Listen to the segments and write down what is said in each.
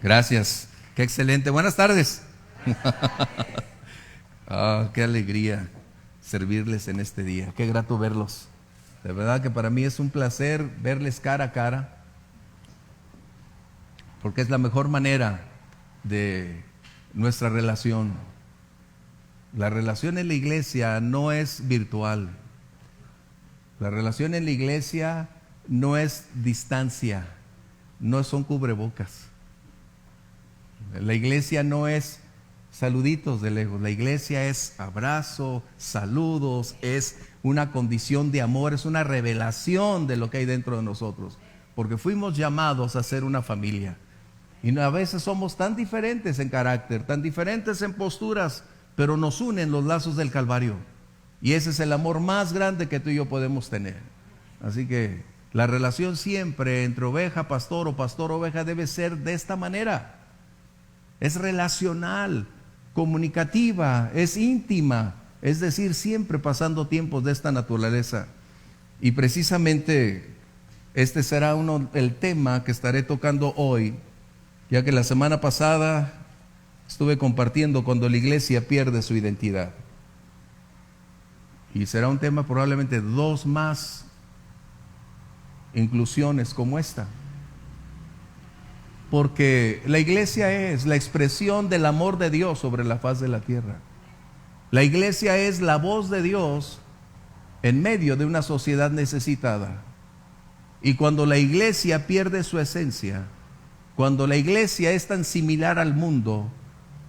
Gracias. Qué excelente. Buenas tardes. Qué alegría servirles en este día. Qué grato verlos. De verdad que para mí es un placer verles cara a cara, porque es la mejor manera de nuestra relación. La relación en la iglesia no es virtual. La relación en la iglesia no es distancia, no son cubrebocas. La iglesia no es saluditos de lejos, la iglesia es abrazo, saludos, es una condición de amor, es una revelación de lo que hay dentro de nosotros, porque fuimos llamados a ser una familia. Y a veces somos tan diferentes en carácter, tan diferentes en posturas, pero nos unen los lazos del Calvario. Y ese es el amor más grande que tú y yo podemos tener. Así que la relación siempre entre oveja, pastor o pastor, oveja debe ser de esta manera. Es relacional, comunicativa, es íntima, es decir, siempre pasando tiempos de esta naturaleza. Y precisamente este será el tema que estaré tocando hoy, ya que la semana pasada estuve compartiendo cuando la iglesia pierde su identidad. Y será un tema probablemente 2 más inclusiones como esta. Porque la iglesia es la expresión del amor de Dios sobre la faz de la tierra. La iglesia es la voz de Dios en medio de una sociedad necesitada. Y cuando la iglesia pierde su esencia, cuando la iglesia es tan similar al mundo,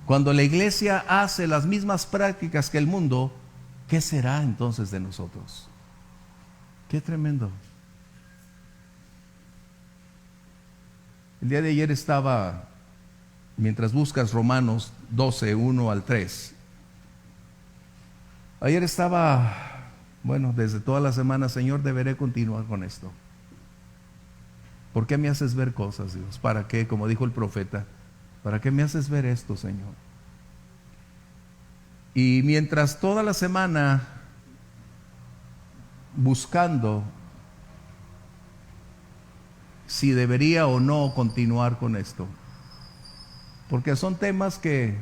cuando la iglesia hace las mismas prácticas que el mundo, ¿qué será entonces de nosotros? Qué tremendo. El día de ayer estaba, mientras buscas Romanos 12, 1 al 3, ayer estaba, desde toda la semana, Señor, deberé continuar con esto. ¿Por qué me haces ver cosas, Dios? ¿Para qué? Como dijo el profeta, ¿para qué me haces ver esto, Señor? Y mientras toda la semana buscando si debería o no continuar con esto, porque son temas que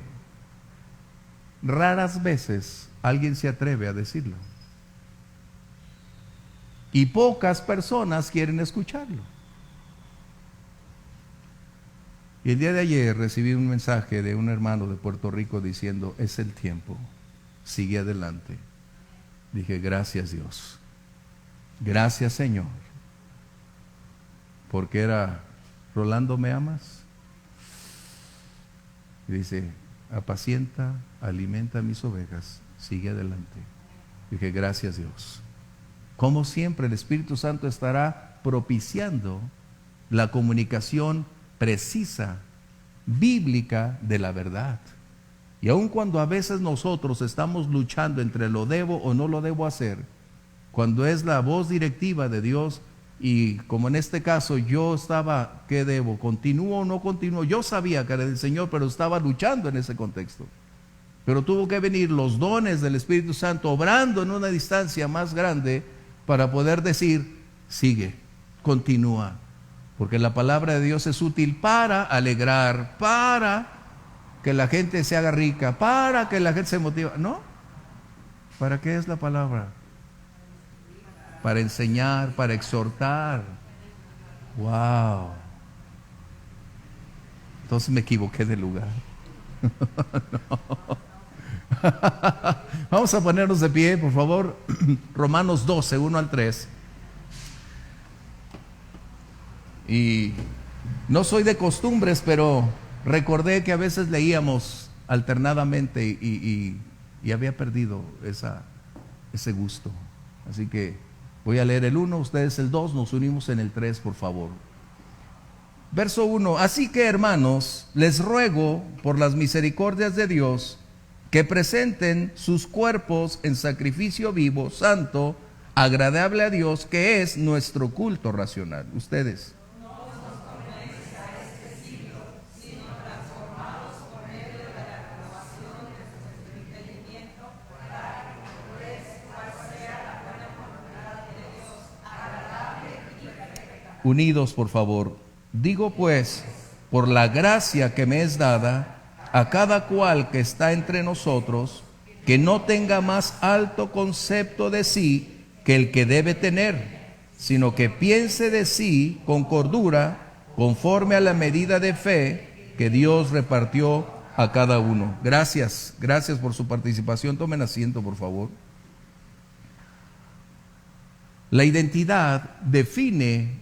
raras veces alguien se atreve a decirlo, y pocas personas quieren escucharlo. Y el día de ayer recibí un mensaje de un hermano de Puerto Rico diciendo: es el tiempo, sigue adelante. Dije: gracias, Dios, gracias, Señor. Porque era: Rolando, ¿me amas? Y dice: apacienta, alimenta mis ovejas, sigue adelante. Dije: gracias, Dios. Como siempre, el Espíritu Santo estará propiciando la comunicación precisa, bíblica, de la verdad. Y aun cuando a veces nosotros estamos luchando entre lo debo o no lo debo hacer, cuando es la voz directiva de Dios, y como en este caso yo estaba, ¿qué debo? ¿Continúo o no continúo? Yo sabía que era del Señor, pero estaba luchando en ese contexto. Pero tuvo que venir los dones del Espíritu Santo obrando en una distancia más grande para poder decir: sigue, continúa. Porque la palabra de Dios es útil para alegrar, para que la gente se haga rica, para que la gente se motive. ¿No? ¿Para qué es la palabra? Para enseñar, para exhortar. Wow. Entonces me equivoqué de lugar. No. Vamos a ponernos de pie, por favor. Romanos 12, 1 al 3. Y no soy de costumbres, pero recordé que a veces leíamos alternadamente y había perdido ese gusto. Así que voy a leer el 1, ustedes el 2, nos unimos en el 3, por favor. Verso 1: así que, hermanos, les ruego por las misericordias de Dios que presenten sus cuerpos en sacrificio vivo, santo, agradable a Dios, que es nuestro culto racional. Ustedes. Unidos, por favor. Digo pues por la gracia que me es dada, a cada cual que está entre nosotros, que no tenga más alto concepto de sí que el que debe tener, sino que piense de sí con cordura, conforme a la medida de fe que Dios repartió a cada uno. Gracias por su participación. Tomen asiento, por favor. La identidad define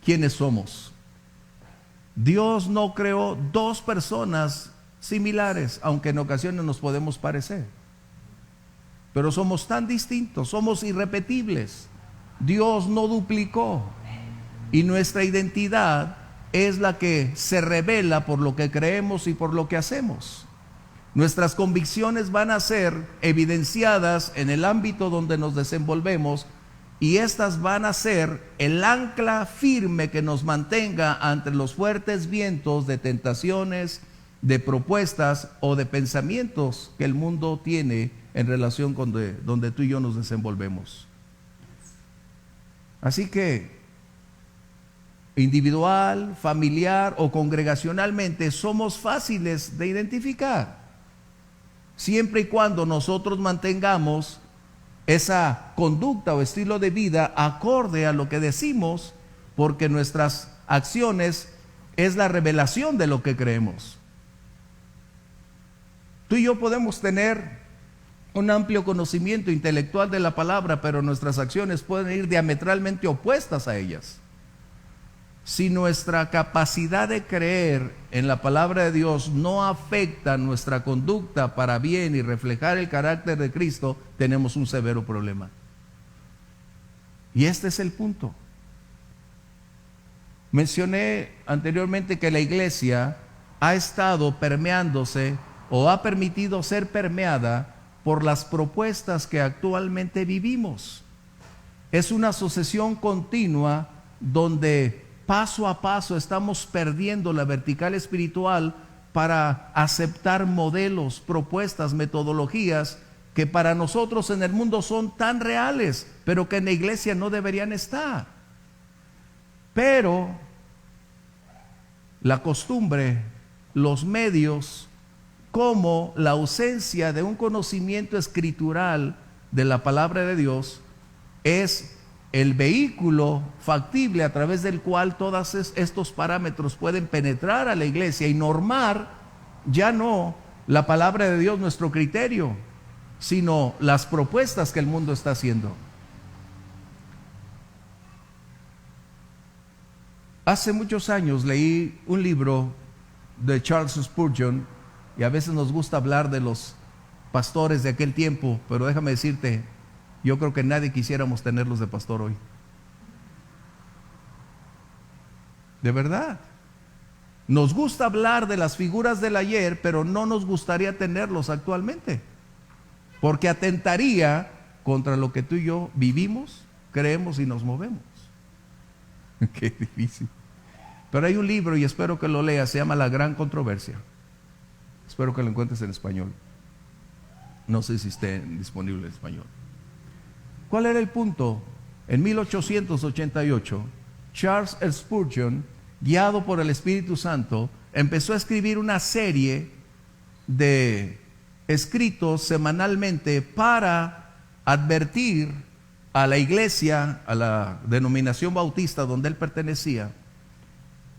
quiénes somos. Dios no creó dos personas similares, aunque en ocasiones nos podemos parecer. Pero somos tan distintos, somos irrepetibles. Dios no duplicó. Y nuestra identidad es la que se revela por lo que creemos y por lo que hacemos. Nuestras convicciones van a ser evidenciadas en el ámbito donde nos desenvolvemos, y estas van a ser el ancla firme que nos mantenga ante los fuertes vientos de tentaciones, de propuestas o de pensamientos que el mundo tiene en relación con donde tú y yo nos desenvolvemos. Así que individual, familiar o congregacionalmente somos fáciles de identificar, siempre y cuando nosotros mantengamos esa conducta o estilo de vida acorde a lo que decimos, porque nuestras acciones es la revelación de lo que creemos. Tú y yo podemos tener un amplio conocimiento intelectual de la palabra, pero nuestras acciones pueden ir diametralmente opuestas a ellas. Si nuestra capacidad de creer en la palabra de Dios no afecta nuestra conducta para bien y reflejar el carácter de Cristo, tenemos un severo problema. Y este es el punto. Mencioné anteriormente que la iglesia ha estado permeándose o ha permitido ser permeada por las propuestas que actualmente vivimos. Es una sucesión continua donde paso a paso estamos perdiendo la vertical espiritual para aceptar modelos, propuestas, metodologías que para nosotros en el mundo son tan reales, pero que en la iglesia no deberían estar. Pero la costumbre, los medios, como la ausencia de un conocimiento escritural de la palabra de Dios, es el vehículo factible a través del cual todos estos parámetros pueden penetrar a la iglesia y normar ya no la palabra de Dios, nuestro criterio, sino las propuestas que el mundo está haciendo. Hace muchos años leí un libro de Charles Spurgeon, y a veces nos gusta hablar de los pastores de aquel tiempo, pero déjame decirte, yo creo que nadie quisiéramos tenerlos de pastor hoy. De verdad. Nos gusta hablar de las figuras del ayer, pero no nos gustaría tenerlos actualmente, porque atentaría contra lo que tú y yo vivimos, creemos y nos movemos. Qué difícil. Pero hay un libro, y espero que lo leas, se llama La Gran Controversia. Espero que lo encuentres en español. No sé si esté disponible en español. ¿Cuál era el punto? En 1888, Charles Spurgeon, guiado por el Espíritu Santo, empezó a escribir una serie de escritos semanalmente para advertir a la iglesia, a la denominación bautista donde él pertenecía,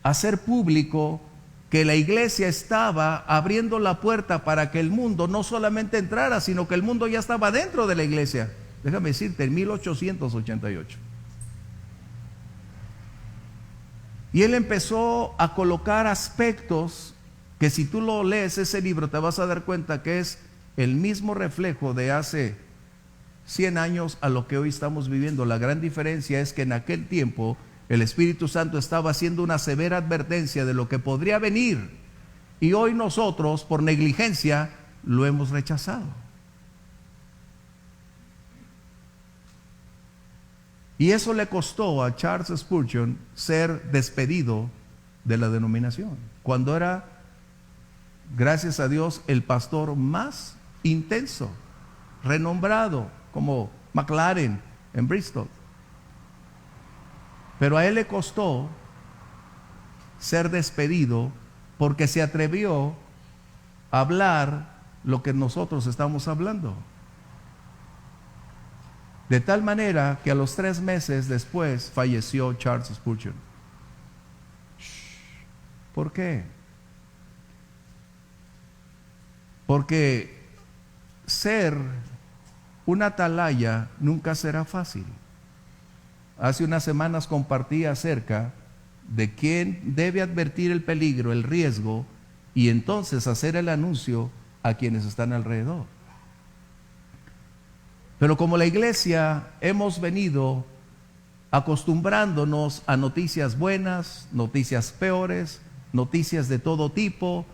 hacer público que la iglesia estaba abriendo la puerta para que el mundo no solamente entrara, sino que el mundo ya estaba dentro de la iglesia. Déjame decirte, en 1888. Y él empezó a colocar aspectos que, si tú lo lees ese libro, te vas a dar cuenta que es el mismo reflejo de hace 100 años a lo que hoy estamos viviendo. La gran diferencia es que en aquel tiempo el Espíritu Santo estaba haciendo una severa advertencia de lo que podría venir, y hoy nosotros, por negligencia, lo hemos rechazado. Y eso le costó a Charles Spurgeon ser despedido de la denominación, cuando era, gracias a Dios, el pastor más intenso, renombrado, como McLaren en Bristol. Pero a él le costó ser despedido porque se atrevió a hablar lo que nosotros estamos hablando. De tal manera que a los 3 meses después falleció Charles Spurgeon. ¿Por qué? Porque ser una atalaya nunca será fácil. Hace unas semanas compartí acerca de quién debe advertir el peligro, el riesgo, y entonces hacer el anuncio a quienes están alrededor. Pero como la iglesia hemos venido acostumbrándonos a noticias buenas, noticias peores, noticias de todo tipo,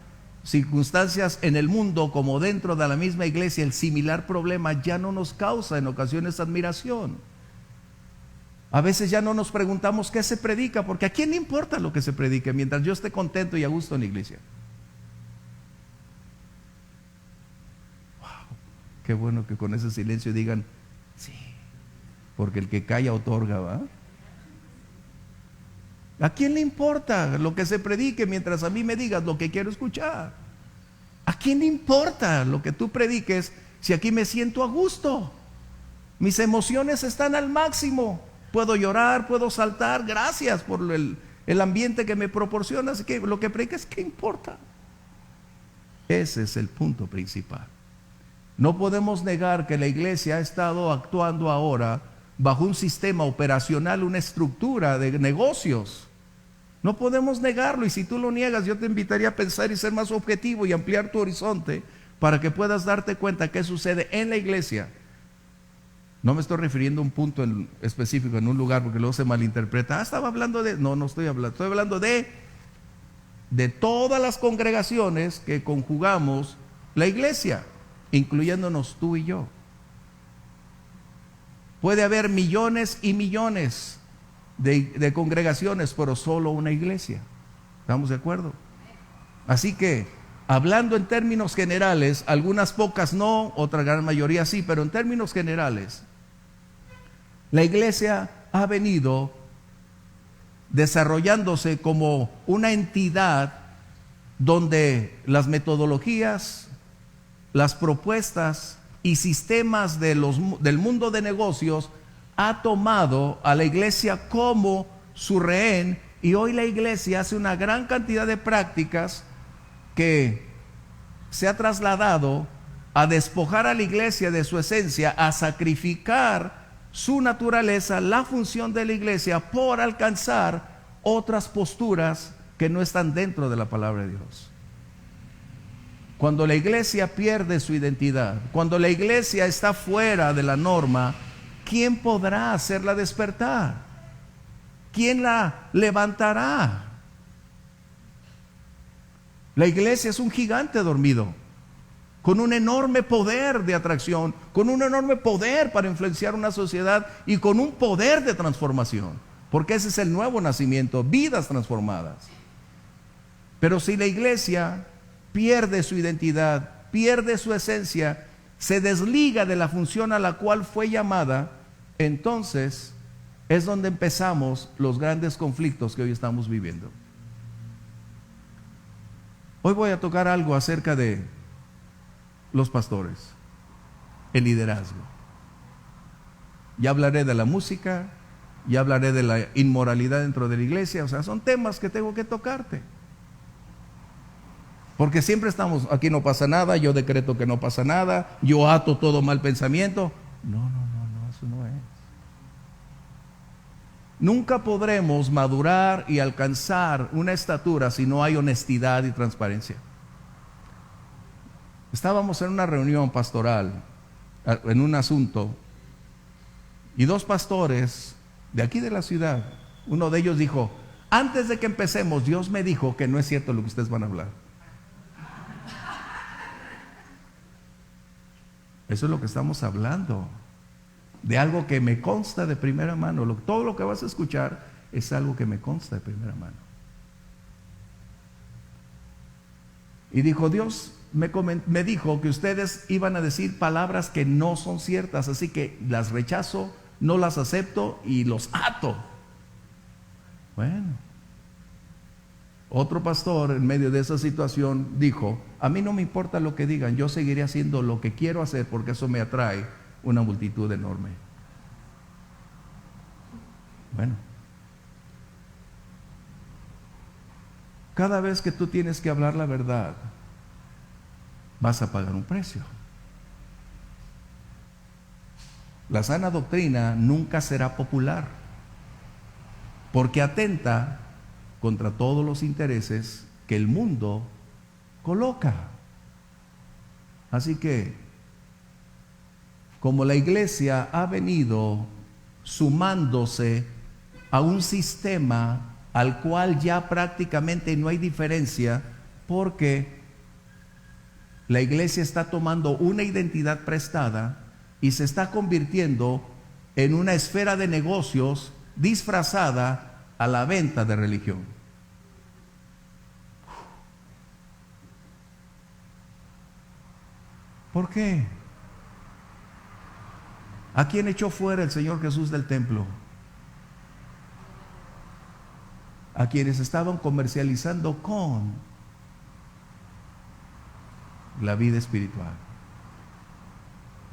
circunstancias en el mundo como dentro de la misma iglesia, el similar problema ya no nos causa en ocasiones admiración. A veces ya no nos preguntamos qué se predica, porque ¿a quién le importa lo que se predique mientras yo esté contento y a gusto en la iglesia? Qué bueno que con ese silencio digan, sí, porque el que calla otorga, ¿va? ¿A quién le importa lo que se predique mientras a mí me digas lo que quiero escuchar? ¿A quién le importa lo que tú prediques si aquí me siento a gusto? Mis emociones están al máximo. Puedo llorar, puedo saltar, gracias por el ambiente que me proporciona. Así que lo que prediques, ¿qué importa? Ese es el punto principal. No podemos negar que la iglesia ha estado actuando ahora bajo un sistema operacional, una estructura de negocios. No podemos negarlo, y si tú lo niegas, yo te invitaría a pensar y ser más objetivo y ampliar tu horizonte para que puedas darte cuenta qué sucede en la iglesia. No me estoy refiriendo a un punto específico en un lugar, porque luego se malinterpreta. Estaba hablando de... No estoy hablando de todas las congregaciones que conjugamos la iglesia, incluyéndonos tú y yo. Puede haber millones y millones de congregaciones, pero solo una iglesia. ¿Estamos de acuerdo? Así que, hablando en términos generales, algunas pocas no, otra gran mayoría sí, pero en términos generales, la iglesia ha venido desarrollándose como una entidad donde las metodologías, las propuestas y sistemas del mundo de negocios ha tomado a la iglesia como su rehén, y hoy la iglesia hace una gran cantidad de prácticas que se ha trasladado a despojar a la iglesia de su esencia, a sacrificar su naturaleza, la función de la iglesia, por alcanzar otras posturas que no están dentro de la palabra de Dios. Cuando la iglesia pierde su identidad, cuando la iglesia está fuera de la norma, ¿quién podrá hacerla despertar? ¿Quién la levantará? La iglesia es un gigante dormido, con un enorme poder de atracción, con un enorme poder para influenciar una sociedad y con un poder de transformación, porque ese es el nuevo nacimiento, vidas transformadas. Pero si la iglesia pierde su identidad, pierde su esencia, se desliga de la función a la cual fue llamada, entonces es donde empezamos los grandes conflictos que hoy estamos viviendo. Hoy voy a tocar algo acerca de los pastores, el liderazgo. Ya hablaré de la música, ya hablaré de la inmoralidad dentro de la iglesia. O sea, son temas que tengo que tocarte. Porque siempre estamos, aquí no pasa nada, yo decreto que no pasa nada, yo ato todo mal pensamiento. No, eso no es. Nunca podremos madurar y alcanzar una estatura si no hay honestidad y transparencia. Estábamos en una reunión pastoral, en un asunto, y 2 pastores de aquí de la ciudad, uno de ellos dijo: antes de que empecemos, Dios me dijo que no es cierto lo que ustedes van a hablar. Eso es lo que estamos hablando, de algo que me consta de primera mano. Todo lo que vas a escuchar es algo que me consta de primera mano. Y dijo: Dios me dijo que ustedes iban a decir palabras que no son ciertas, así que las rechazo, no las acepto y los ato. Bueno, Otro pastor en medio de esa situación dijo: a mí no me importa lo que digan, yo seguiré haciendo lo que quiero hacer porque eso me atrae una multitud enorme. Bueno, cada vez que tú tienes que hablar la verdad, vas a pagar un precio. La sana doctrina nunca será popular, porque atenta contra todos los intereses que el mundo coloca. Así que, como la iglesia ha venido sumándose a un sistema al cual ya prácticamente no hay diferencia, porque la iglesia está tomando una identidad prestada y se está convirtiendo en una esfera de negocios disfrazada a la venta de religión. ¿Por qué? ¿A quién echó fuera el Señor Jesús del templo? A quienes estaban comercializando con la vida espiritual.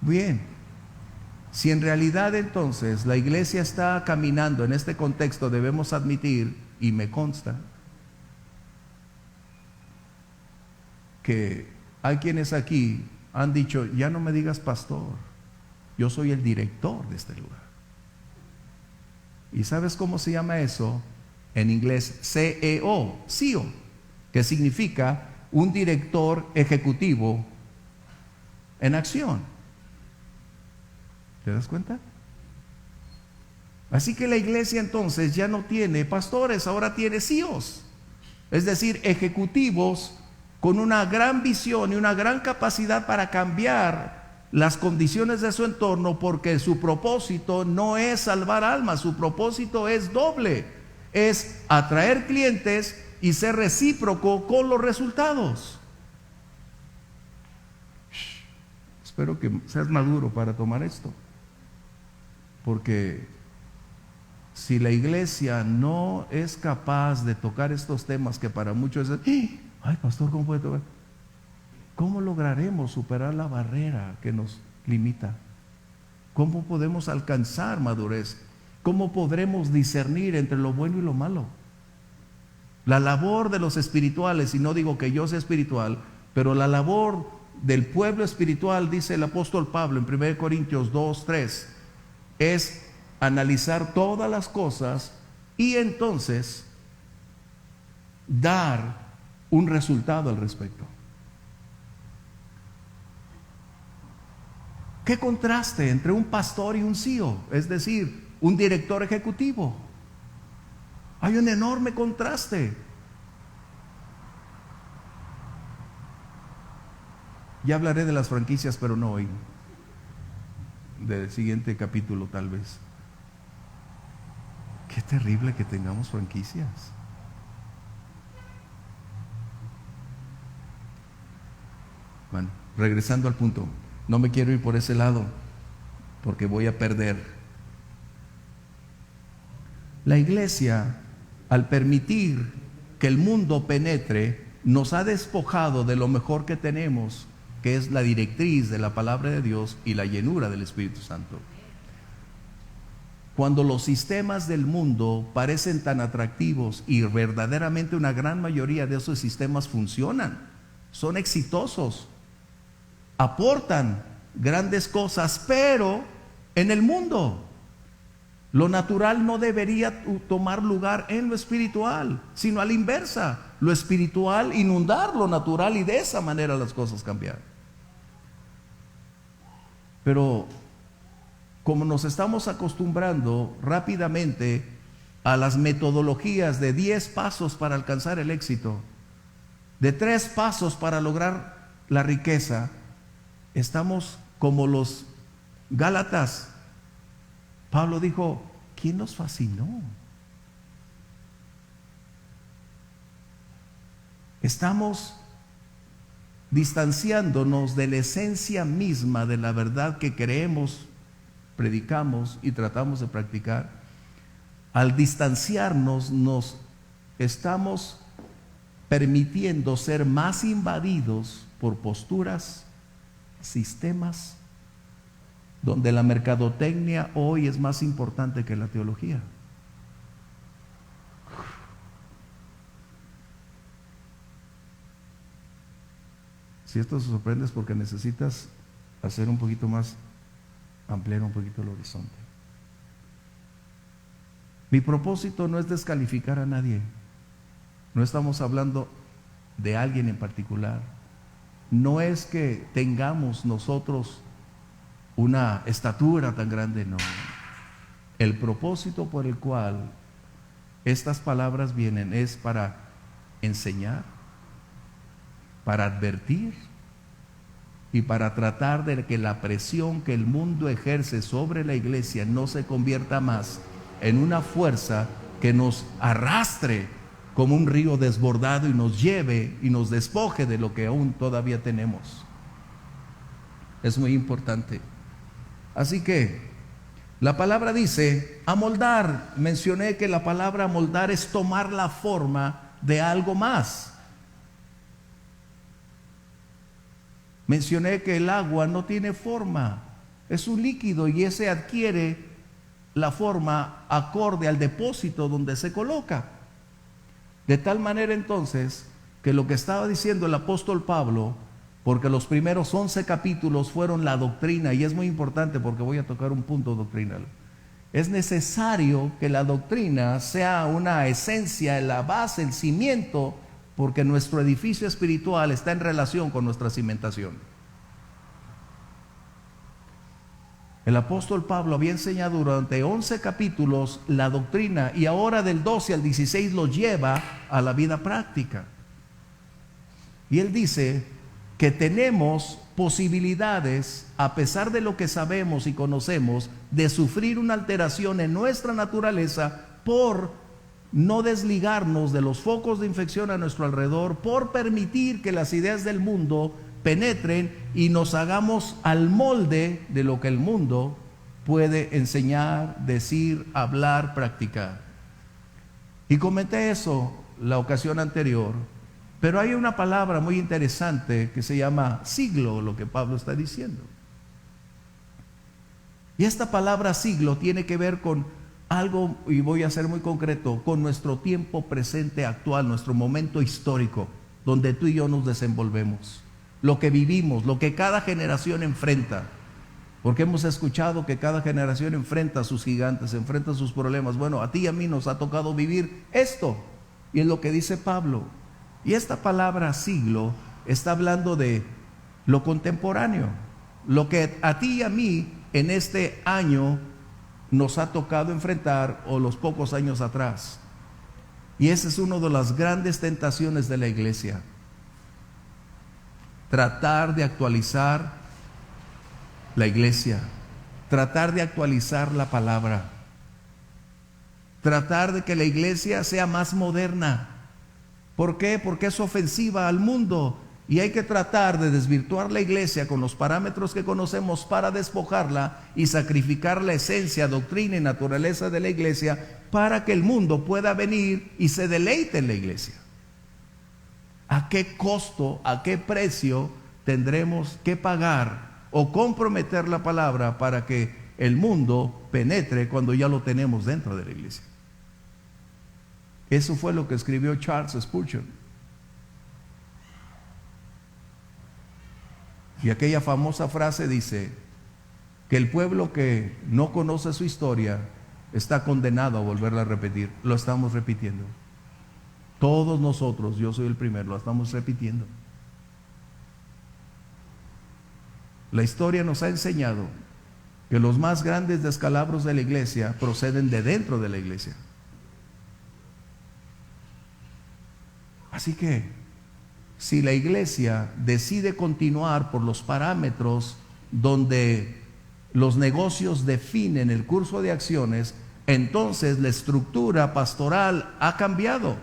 Bien, si en realidad entonces la iglesia está caminando en este contexto, debemos admitir, y me consta, que hay quienes aquí han dicho: ya no me digas pastor, yo soy el director de este lugar. ¿Y sabes cómo se llama eso? En inglés, CEO, que significa un director ejecutivo en acción. ¿Te das cuenta? Así que la iglesia entonces ya no tiene pastores, ahora tiene CEOs, es decir, ejecutivos con una gran visión y una gran capacidad para cambiar las condiciones de su entorno, porque su propósito no es salvar almas, su propósito es doble: es atraer clientes y ser recíproco con los resultados. Espero que seas maduro para tomar esto, porque si la iglesia no es capaz de tocar estos temas que para muchos es: ay, pastor, ¿cómo puede tocar? ¿Cómo lograremos superar la barrera que nos limita? ¿Cómo podemos alcanzar madurez? ¿Cómo podremos discernir entre lo bueno y lo malo? La labor de los espirituales, y no digo que yo sea espiritual, pero la labor del pueblo espiritual, dice el apóstol Pablo en 1 Corintios 2:3, es analizar todas las cosas y entonces dar un resultado al respecto. ¿Qué contraste entre un pastor y un CEO? Es decir, un director ejecutivo. Hay un enorme contraste. Ya hablaré de las franquicias, pero no hoy. Del siguiente capítulo tal vez. Qué terrible que tengamos franquicias. Bueno, regresando al punto. No me quiero ir por ese lado, porque voy a perder. La iglesia, al permitir que el mundo penetre, nos ha despojado de lo mejor que tenemos, que es la directriz de la palabra de Dios y la llenura del Espíritu Santo. Cuando los sistemas del mundo parecen tan atractivos, y verdaderamente una gran mayoría de esos sistemas funcionan, son exitosos, aportan grandes cosas, pero en el mundo lo natural no debería tomar lugar en lo espiritual, sino a la inversa, lo espiritual inundar lo natural, y de esa manera las cosas cambiar. Pero como nos estamos acostumbrando rápidamente a las metodologías de 10 pasos para alcanzar el éxito, de 3 pasos para lograr la riqueza, estamos como los Gálatas. Pablo dijo: ¿quién nos fascinó? Estamos distanciándonos de la esencia misma de la verdad que creemos, predicamos y tratamos de practicar. Al distanciarnos, nos estamos permitiendo ser más invadidos por posturas, sistemas, donde la mercadotecnia hoy es más importante que la teología. Si esto se sorprende es porque necesitas hacer un poquito más, ampliar un poquito el horizonte. Mi propósito no es descalificar a nadie. No estamos hablando de alguien en particular. No es que tengamos nosotros una estatura tan grande, no. El propósito por el cual estas palabras vienen es para enseñar, para advertir y para tratar de que la presión que el mundo ejerce sobre la iglesia no se convierta más en una fuerza que nos arrastre como un río desbordado y nos lleve y nos despoje de lo que aún todavía tenemos. Es muy importante. Así que la palabra dice amoldar. Mencioné que la palabra amoldar es tomar la forma de algo más. Mencioné que el agua no tiene forma, es un líquido y ese adquiere la forma acorde al depósito donde se coloca. De tal manera entonces que lo que estaba diciendo el apóstol Pablo, porque los primeros 11 capítulos fueron la doctrina, y es muy importante porque voy a tocar un punto doctrinal. Es necesario que la doctrina sea una esencia, la base, el cimiento, porque nuestro edificio espiritual está en relación con nuestra cimentación. El apóstol Pablo había enseñado durante 11 capítulos la doctrina y ahora del 12 al 16 lo lleva a la vida práctica. Y él dice que tenemos posibilidades, a pesar de lo que sabemos y conocemos, de sufrir una alteración en nuestra naturaleza por no desligarnos de los focos de infección a nuestro alrededor, por permitir que las ideas del mundo penetren y nos hagamos al molde de lo que el mundo puede enseñar, decir, hablar, practicar. Y comenté eso la ocasión anterior, pero hay una palabra muy interesante que se llama siglo, lo que Pablo está diciendo. Y esta palabra siglo tiene que ver con algo, y voy a ser muy concreto, con nuestro tiempo presente actual, nuestro momento histórico, donde tú y yo nos desenvolvemos, lo que vivimos, lo que cada generación enfrenta, porque hemos escuchado que cada generación enfrenta a sus gigantes, enfrenta sus problemas. Bueno, a ti y a mí nos ha tocado vivir esto, y es lo que dice Pablo. Y esta palabra siglo está hablando de lo contemporáneo, lo que a ti y a mí en este año nos ha tocado enfrentar, o los pocos años atrás. Y esa es una de las grandes tentaciones de la iglesia: tratar de actualizar la iglesia, tratar de actualizar la palabra, tratar de que la iglesia sea más moderna. ¿Por qué? Porque es ofensiva al mundo. Y hay que tratar de desvirtuar la iglesia con los parámetros que conocemos para despojarla y sacrificar la esencia, doctrina y naturaleza de la iglesia para que el mundo pueda venir y se deleite en la iglesia. ¿A qué costo, a qué precio tendremos que pagar o comprometer la palabra para que el mundo penetre cuando ya lo tenemos dentro de la iglesia? Eso fue lo que escribió Charles Spurgeon. Y aquella famosa frase dice que el pueblo que no conoce su historia está condenado a volverla a repetir. Lo estamos repitiendo. Todos nosotros, yo soy el primero, lo estamos repitiendo. La historia nos ha enseñado que los más grandes descalabros de la iglesia proceden de dentro de la iglesia. Así que si la iglesia decide continuar por los parámetros donde los negocios definen el curso de acciones, entonces la estructura pastoral ha cambiado.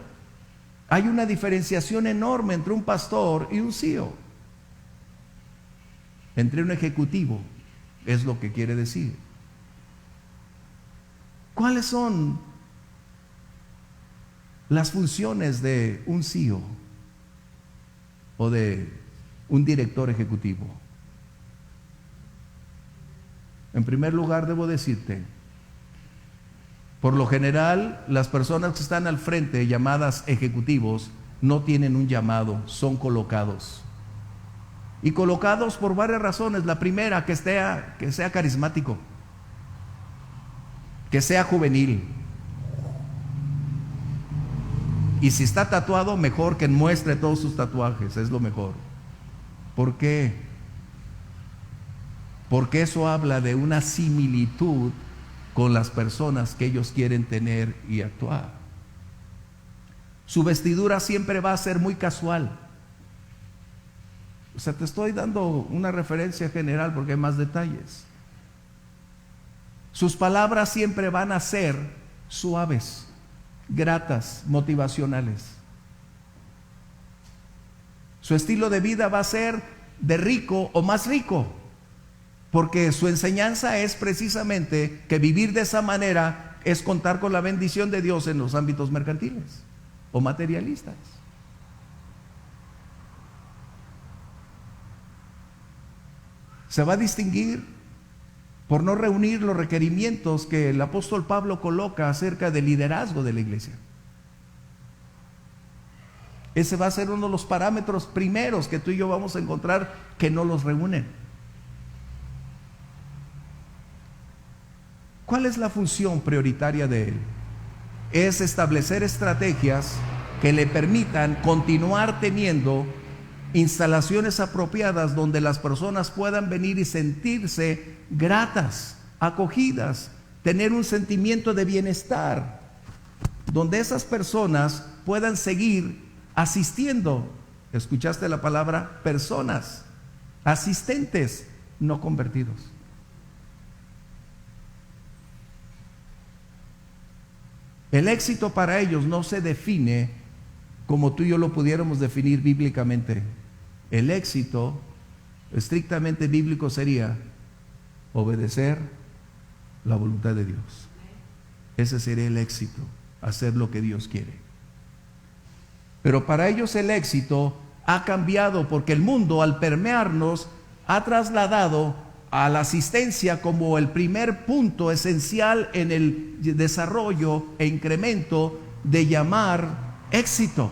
Hay una diferenciación enorme entre un pastor y un CEO, entre un ejecutivo, es lo que quiere decir. ¿Cuáles son las funciones de un CEO? o de un director ejecutivo? En primer lugar, debo decirte, por lo general, las personas que están al frente, llamadas ejecutivos, no tienen un llamado, son colocados. Y colocados por varias razones. La primera, que sea carismático, que sea juvenil. Y si está tatuado, mejor que muestre todos sus tatuajes, es lo mejor. ¿Por qué? Porque eso habla de una similitud con las personas que ellos quieren tener y actuar. Su vestidura siempre va a ser muy casual. O sea, te estoy dando una referencia general porque hay más detalles. Sus palabras siempre van a ser suaves, gratas, motivacionales. Su estilo de vida va a ser de rico o más rico, porque su enseñanza es precisamente que vivir de esa manera es contar con la bendición de Dios en los ámbitos mercantiles o materialistas. Se va a distinguir por no reunir los requerimientos que el apóstol Pablo coloca acerca del liderazgo de la iglesia. Ese va a ser uno de los parámetros primeros que tú y yo vamos a encontrar que no los reúnen. ¿Cuál es la función prioritaria de él? Es establecer estrategias que le permitan continuar teniendo instalaciones apropiadas donde las personas puedan venir y sentirse gratas, acogidas, tener un sentimiento de bienestar, donde esas personas puedan seguir asistiendo. ¿Escuchaste la palabra? Personas, asistentes, no convertidos. El éxito para ellos no se define como tú y yo lo pudiéramos definir bíblicamente. El éxito estrictamente bíblico sería obedecer la voluntad de Dios. Ese sería el éxito, hacer lo que Dios quiere. Pero para ellos el éxito ha cambiado porque el mundo, al permearnos, ha trasladado a la asistencia como el primer punto esencial en el desarrollo e incremento de llamar éxito.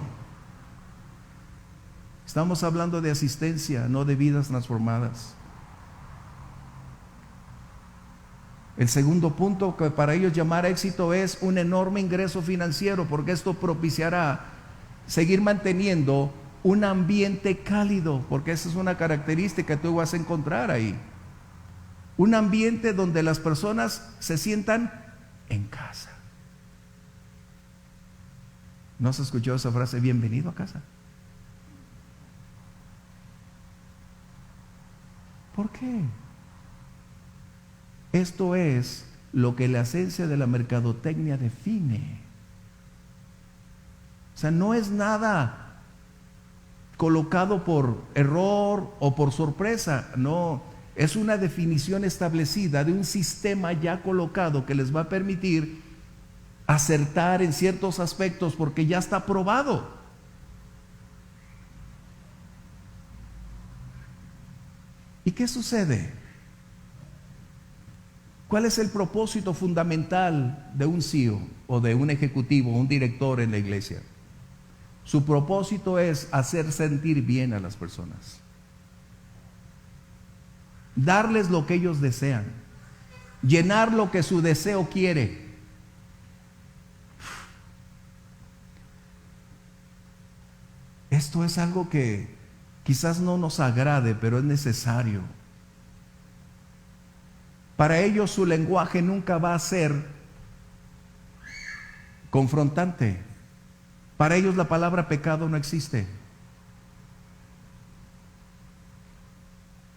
Estamos hablando de asistencia, no de vidas transformadas. El segundo punto que para ellos llamar éxito es un enorme ingreso financiero, porque esto propiciará seguir manteniendo un ambiente cálido, porque esa es una característica que tú vas a encontrar ahí. Un ambiente donde las personas se sientan en casa. ¿No has escuchado esa frase, bienvenido a casa? ¿Por qué? Esto es lo que la esencia de la mercadotecnia define. O sea, no es nada colocado por error o por sorpresa, no, es una definición establecida de un sistema ya colocado que les va a permitir acertar en ciertos aspectos porque ya está probado. ¿Y qué sucede? ¿Cuál es el propósito fundamental de un CEO o de un ejecutivo, un director en la iglesia? Su propósito es hacer sentir bien a las personas, darles lo que ellos desean, llenar lo que su deseo quiere. Esto es algo que quizás no nos agrade, pero es necesario. Para ellos su lenguaje nunca va a ser confrontante. Para ellos la palabra pecado no existe.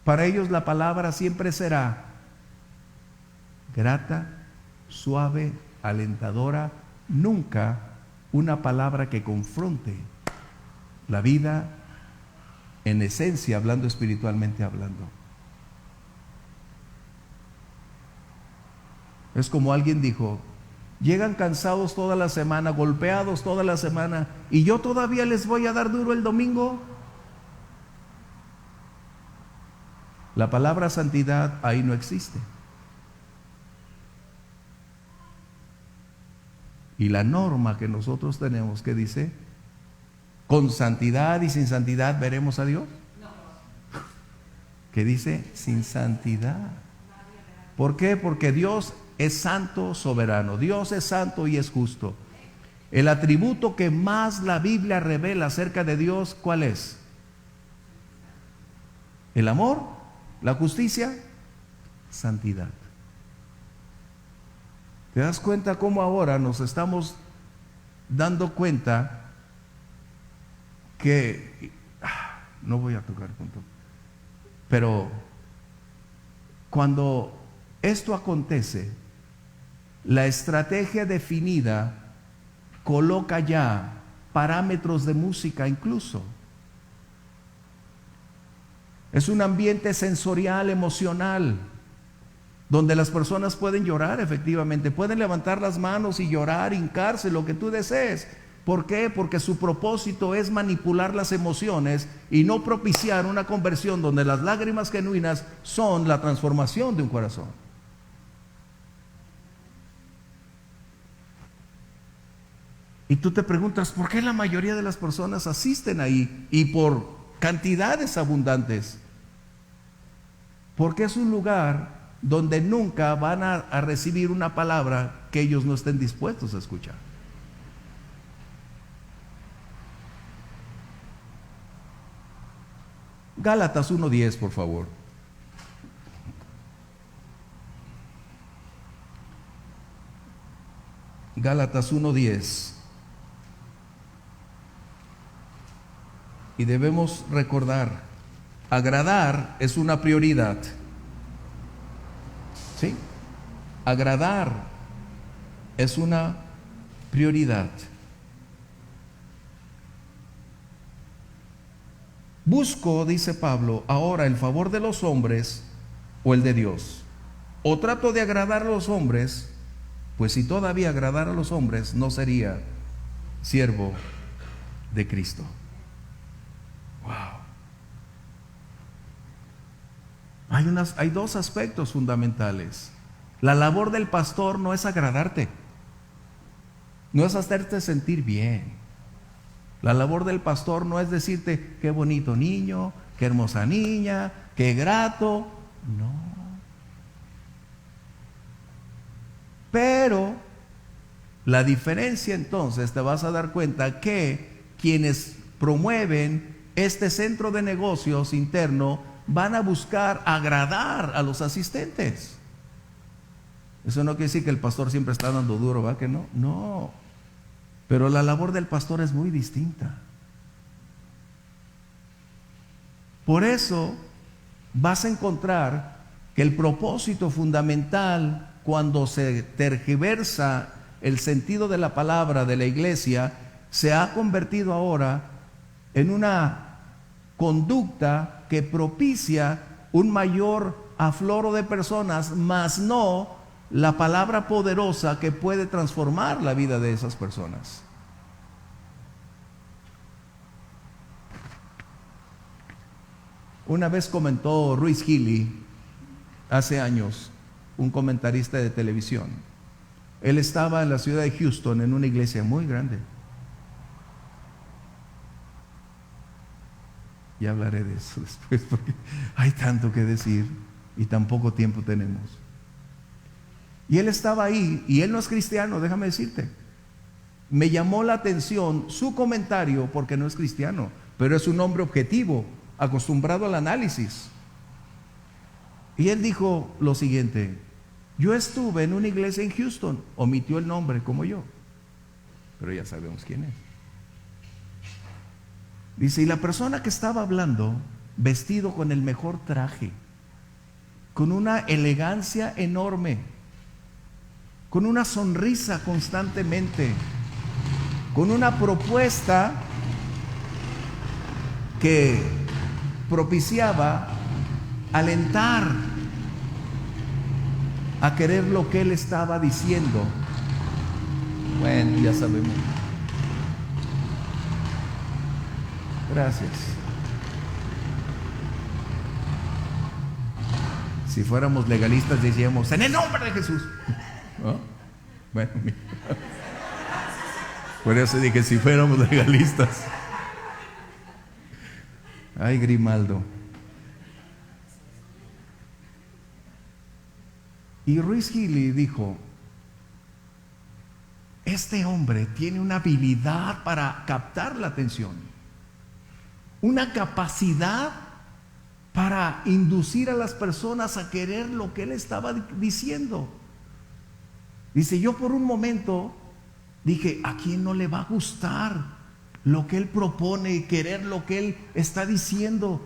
Para ellos la palabra siempre será grata, suave, alentadora, nunca una palabra que confronte la vida en esencia, hablando espiritualmente hablando. Es como alguien dijo, llegan cansados toda la semana, golpeados toda la semana, y yo todavía les voy a dar duro el domingo. La palabra santidad ahí no existe. Y la norma que nosotros tenemos que dice, con santidad y sin santidad veremos a Dios. Que dice, sin santidad. ¿Por qué? Porque Dios es santo, soberano. Dios es santo y es justo. El atributo que más la Biblia revela acerca de Dios, ¿cuál es? El amor, la justicia, santidad. ¿Te das cuenta cómo ahora nos estamos dando cuenta que, no voy a tocar punto, pero cuando esto acontece, la estrategia definida coloca ya parámetros de música incluso. Es un ambiente sensorial, emocional, donde las personas pueden llorar efectivamente, pueden levantar las manos y llorar, hincarse, lo que tú desees. ¿Por qué? Porque su propósito es manipular las emociones y no propiciar una conversión donde las lágrimas genuinas son la transformación de un corazón. Y tú te preguntas, ¿por qué la mayoría de las personas asisten ahí y por cantidades abundantes? Porque es un lugar donde nunca van a recibir una palabra que ellos no estén dispuestos a escuchar. Gálatas 1:10, por favor. Gálatas 1:10. Y debemos recordar, agradar es una prioridad. ¿Sí? Agradar es una prioridad. Busco, dice Pablo, ahora el favor de los hombres o el de Dios. O trato de agradar a los hombres, pues si todavía agradar a los hombres, no sería siervo de Cristo. Wow. Hay dos aspectos fundamentales. La labor del pastor no es agradarte, no es hacerte sentir bien. La labor del pastor no es decirte qué bonito niño, qué hermosa niña, qué grato. No. Pero la diferencia entonces, te vas a dar cuenta que quienes promueven este centro de negocios interno van a buscar agradar a los asistentes. Eso no quiere decir que el pastor siempre está dando duro, ¿va? Que no. No. Pero la labor del pastor es muy distinta. Por eso vas a encontrar que el propósito fundamental cuando se tergiversa el sentido de la palabra de la iglesia se ha convertido ahora en una conducta que propicia un mayor afloro de personas, mas no la palabra poderosa que puede transformar la vida de esas personas. Una vez comentó Ruiz Gili, hace años, un comentarista de televisión. Él estaba en la ciudad de Houston en una iglesia muy grande. Ya hablaré de eso después porque hay tanto que decir y tan poco tiempo tenemos. Y él estaba ahí, y él no es cristiano, déjame decirte. Me llamó la atención su comentario, porque no es cristiano, pero es un hombre objetivo, acostumbrado al análisis. Y él dijo lo siguiente: yo estuve en una iglesia en Houston, omitió el nombre como yo, pero ya sabemos quién es. Dice, y la persona que estaba hablando, vestido con el mejor traje, con una elegancia enorme, con una sonrisa constantemente, con una propuesta que propiciaba alentar a querer lo que él estaba diciendo. Bueno, ya sabemos. Gracias. Si fuéramos legalistas diríamos, en el nombre de Jesús. ¿No? Bueno, por eso dije, si fuéramos legalistas. Ay, Grimaldo. Y Ruiz Gili dijo, este hombre tiene una habilidad para captar la atención, una capacidad para inducir a las personas a querer lo que él estaba diciendo. Dice, yo por un momento dije, ¿a quién no le va a gustar lo que él propone y querer lo que él está diciendo?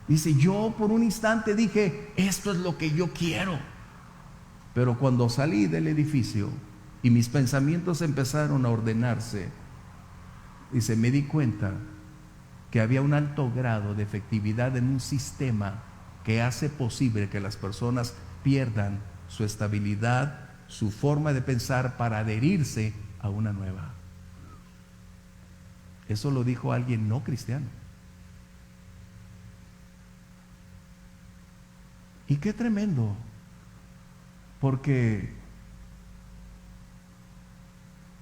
Dice, yo por un instante dije, esto es lo que yo quiero. Pero cuando salí del edificio y mis pensamientos empezaron a ordenarse, dice, me di cuenta que había un alto grado de efectividad en un sistema que hace posible que las personas pierdan su estabilidad, su forma de pensar para adherirse a una nueva. Eso lo dijo alguien no cristiano. Y qué tremendo, porque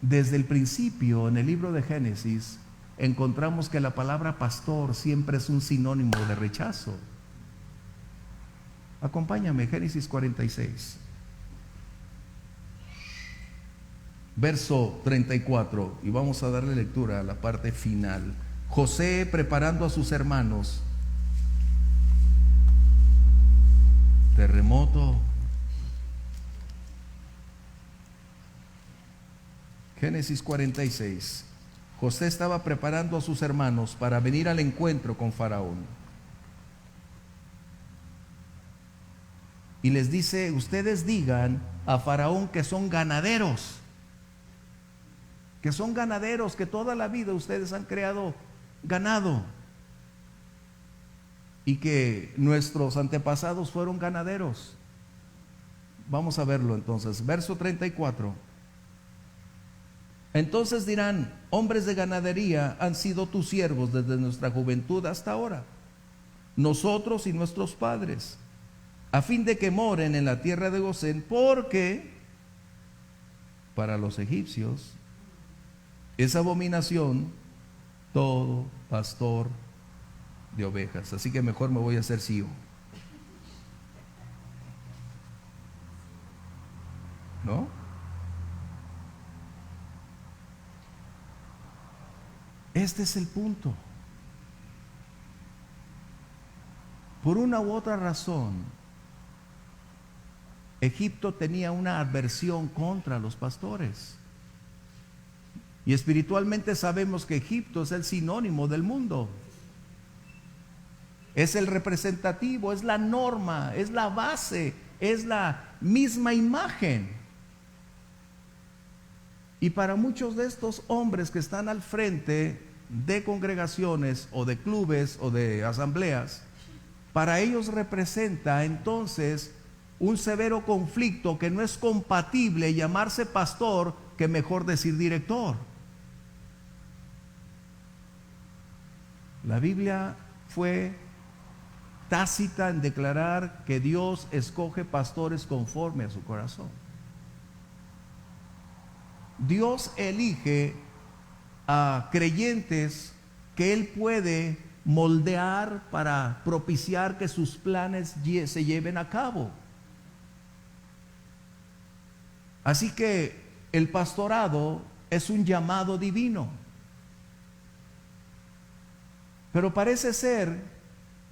desde el principio en el libro de Génesis encontramos que la palabra pastor siempre es un sinónimo de rechazo. Acompáñame, Génesis 46. Verso 34, y vamos a darle lectura a la parte final. José preparando a sus hermanos. Terremoto. Génesis 46. José estaba preparando a sus hermanos para venir al encuentro con Faraón. Y les dice, ustedes digan a Faraón que son ganaderos, que toda la vida ustedes han creado ganado y que nuestros antepasados fueron ganaderos. Vamos a verlo entonces, verso 34. Entonces dirán, hombres de ganadería han sido tus siervos desde nuestra juventud hasta ahora, nosotros y nuestros padres, a fin de que moren en la tierra de Gosén, porque para los egipcios es abominación todo pastor de ovejas. Así que mejor me voy a hacer CEO. ¿No? Este es el punto. Por una u otra razón, Egipto tenía una aversión contra los pastores. Y espiritualmente sabemos que Egipto es el sinónimo del mundo. Es el representativo, es la norma, es la base, es la misma imagen. Y para muchos de estos hombres que están al frente de congregaciones o de clubes o de asambleas, para ellos representa entonces un severo conflicto que no es compatible llamarse pastor que mejor decir director. La Biblia fue tácita en declarar que Dios escoge pastores conforme a su corazón. Dios elige a creyentes que Él puede moldear para propiciar que sus planes se lleven a cabo. Así que el pastorado es un llamado divino. Pero parece ser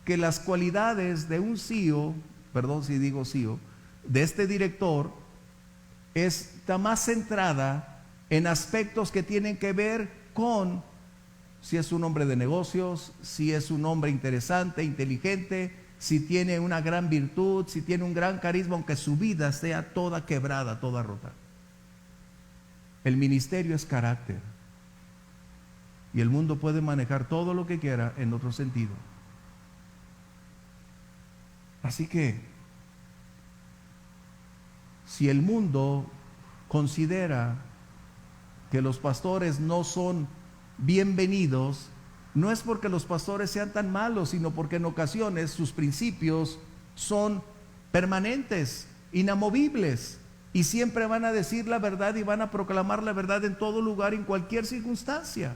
que las cualidades de un CEO, perdón si digo CEO, de este director, está más centrada en aspectos que tienen que ver con si es un hombre de negocios, si es un hombre interesante, inteligente, si tiene una gran virtud, si tiene un gran carisma, aunque su vida sea toda quebrada, toda rota. El ministerio es carácter. Y el mundo puede manejar todo lo que quiera en otro sentido. Así que, si el mundo considera que los pastores no son bienvenidos, no es porque los pastores sean tan malos, sino porque en ocasiones sus principios son permanentes, inamovibles, y siempre van a decir la verdad y van a proclamar la verdad en todo lugar, en cualquier circunstancia.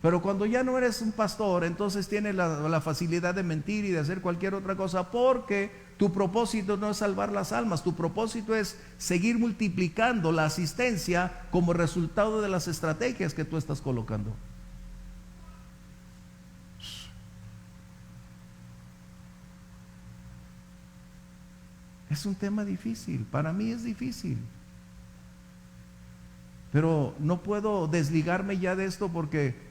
Pero cuando ya no eres un pastor, entonces tienes la facilidad de mentir y de hacer cualquier otra cosa, porque tu propósito no es salvar las almas, tu propósito es seguir multiplicando la asistencia como resultado de las estrategias que tú estás colocando. Es un tema difícil, para mí es difícil. Pero no puedo desligarme ya de esto, porque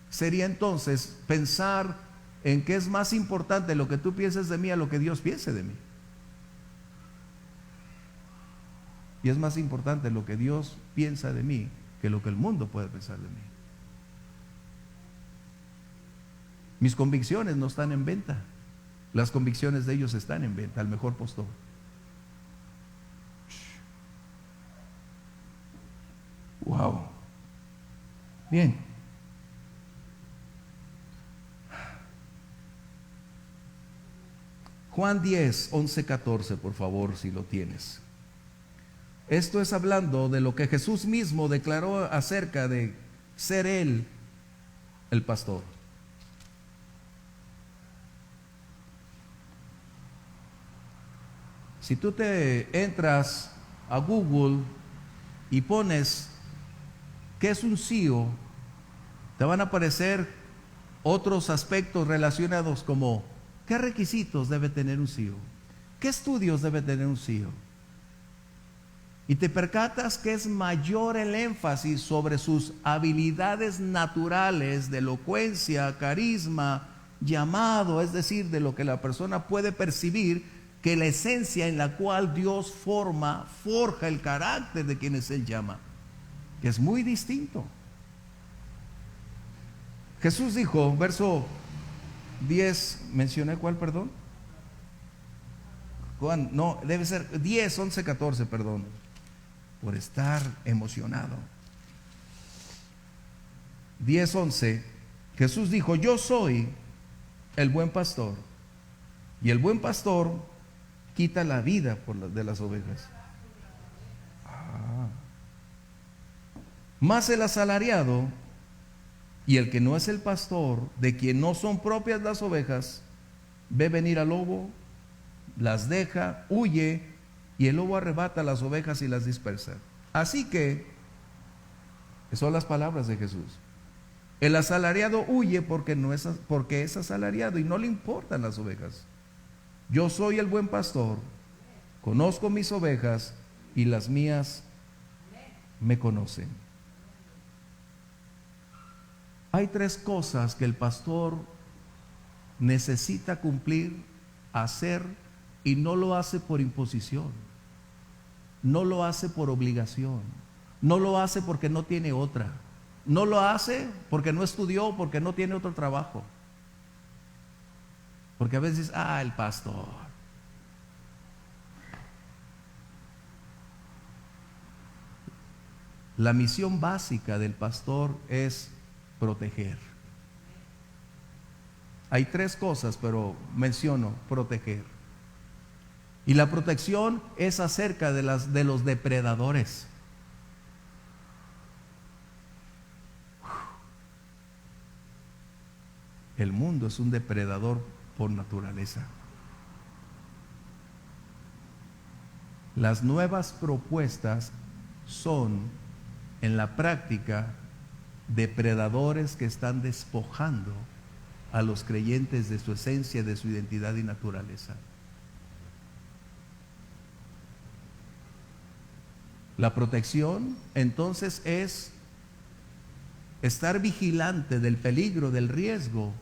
sería entonces pensar en que es más importante lo que tú pienses de mí a lo que Dios piense de mí. Y es más importante lo que Dios piensa de mí que lo que el mundo puede pensar de mí. Mis convicciones no están en venta. Las convicciones de ellos están en venta, al mejor postor. Wow. Bien. Juan 10, 11, 14, por favor, si lo tienes. Esto es hablando de lo que Jesús mismo declaró acerca de ser Él el pastor. Si tú te entras a Google y pones ¿qué es un CEO?, te van a aparecer otros aspectos relacionados como ¿qué requisitos debe tener un CEO? ¿Qué estudios debe tener un CEO? Y te percatas que es mayor el énfasis sobre sus habilidades naturales de elocuencia, carisma, llamado, es decir, de lo que la persona puede percibir, que la esencia en la cual Dios forja el carácter de quienes Él llama, que es muy distinto. Jesús dijo, verso 10, mencioné cuál, perdón. Juan, no, debe ser 10, 11, 14, perdón, por estar emocionado. 10, 11, Jesús dijo, yo soy el buen pastor, y el buen pastor quita la vida de las ovejas. Más el asalariado y el que no es el pastor, de quien no son propias las ovejas, ve venir al lobo, las deja, huye, y el lobo arrebata las ovejas y las dispersa. Así que, son las palabras de Jesús. El asalariado huye porque es asalariado y no le importan las ovejas. Yo soy el buen pastor, conozco mis ovejas y las mías me conocen. Hay tres cosas que el pastor necesita cumplir, hacer, y no lo hace por imposición, no lo hace por obligación, no lo hace porque no tiene otra, no lo hace porque no estudió, porque no tiene otro trabajo. Porque a veces, el pastor. La misión básica del pastor es proteger. Hay tres cosas, pero menciono proteger. Y la protección es acerca de los depredadores. El mundo es un depredador por naturaleza. Las nuevas propuestas son, en la práctica, depredadores que están despojando a los creyentes de su esencia, de su identidad y naturaleza. La protección, entonces, es estar vigilante del peligro, del riesgo,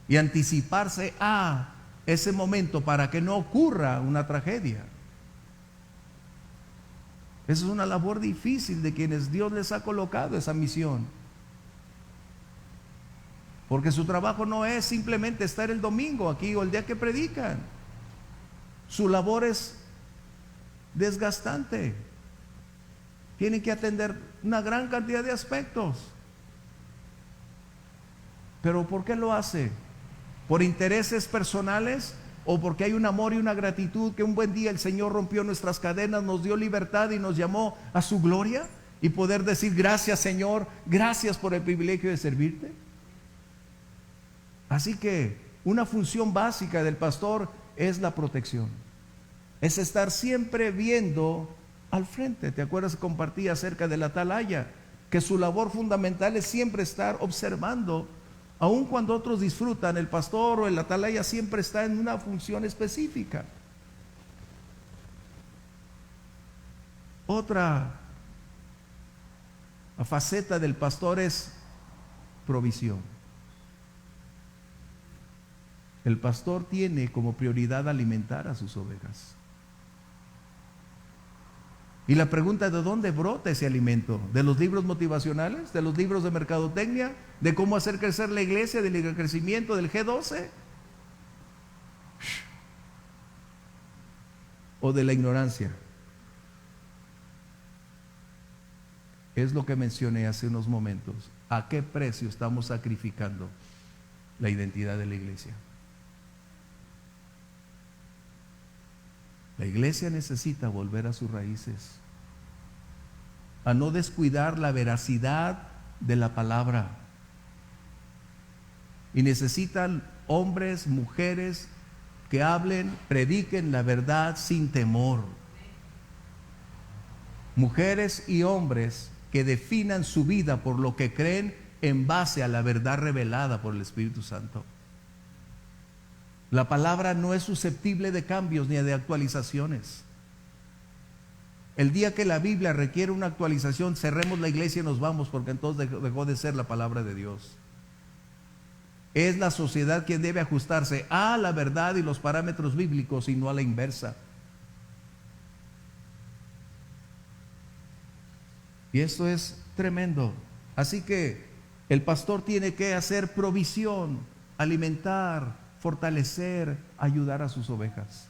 y anticiparse a ese momento para que no ocurra una tragedia. Esa es una labor difícil de quienes Dios les ha colocado esa misión. Porque su trabajo no es simplemente estar el domingo aquí o el día que predican. Su labor es desgastante. Tienen que atender una gran cantidad de aspectos. ¿Pero por qué lo hace? ¿Por intereses personales? ¿O porque hay un amor y una gratitud que un buen día el Señor rompió nuestras cadenas, nos dio libertad y nos llamó a su gloria? Y poder decir gracias, Señor, gracias por el privilegio de servirte. Así que una función básica del pastor es la protección. Es estar siempre viendo al frente. ¿Te acuerdas que compartí acerca de la atalaya? Que su labor fundamental es siempre estar observando. Aun cuando otros disfrutan, el pastor o el atalaya siempre está en una función específica. Otra faceta del pastor es provisión. El pastor tiene como prioridad alimentar a sus ovejas. Y la pregunta, ¿de dónde brota ese alimento? ¿De los libros motivacionales? ¿De los libros de mercadotecnia? ¿De cómo hacer crecer la iglesia? ¿Del crecimiento del G12? ¿O de la ignorancia? Es lo que mencioné hace unos momentos. ¿A qué precio estamos sacrificando la identidad de la iglesia? La iglesia necesita volver a sus raíces, a no descuidar la veracidad de la palabra. Y necesitan hombres, mujeres que hablen, prediquen la verdad sin temor. Mujeres y hombres que definan su vida por lo que creen en base a la verdad revelada por el Espíritu Santo. La palabra no es susceptible de cambios ni de actualizaciones. El día que la Biblia requiere una actualización, cerremos la iglesia y nos vamos, porque entonces dejó de ser la palabra de Dios. Es la sociedad quien debe ajustarse a la verdad y los parámetros bíblicos y no a la inversa. Y esto es tremendo. Así que el pastor tiene que hacer provisión, alimentar, fortalecer, ayudar a sus ovejas,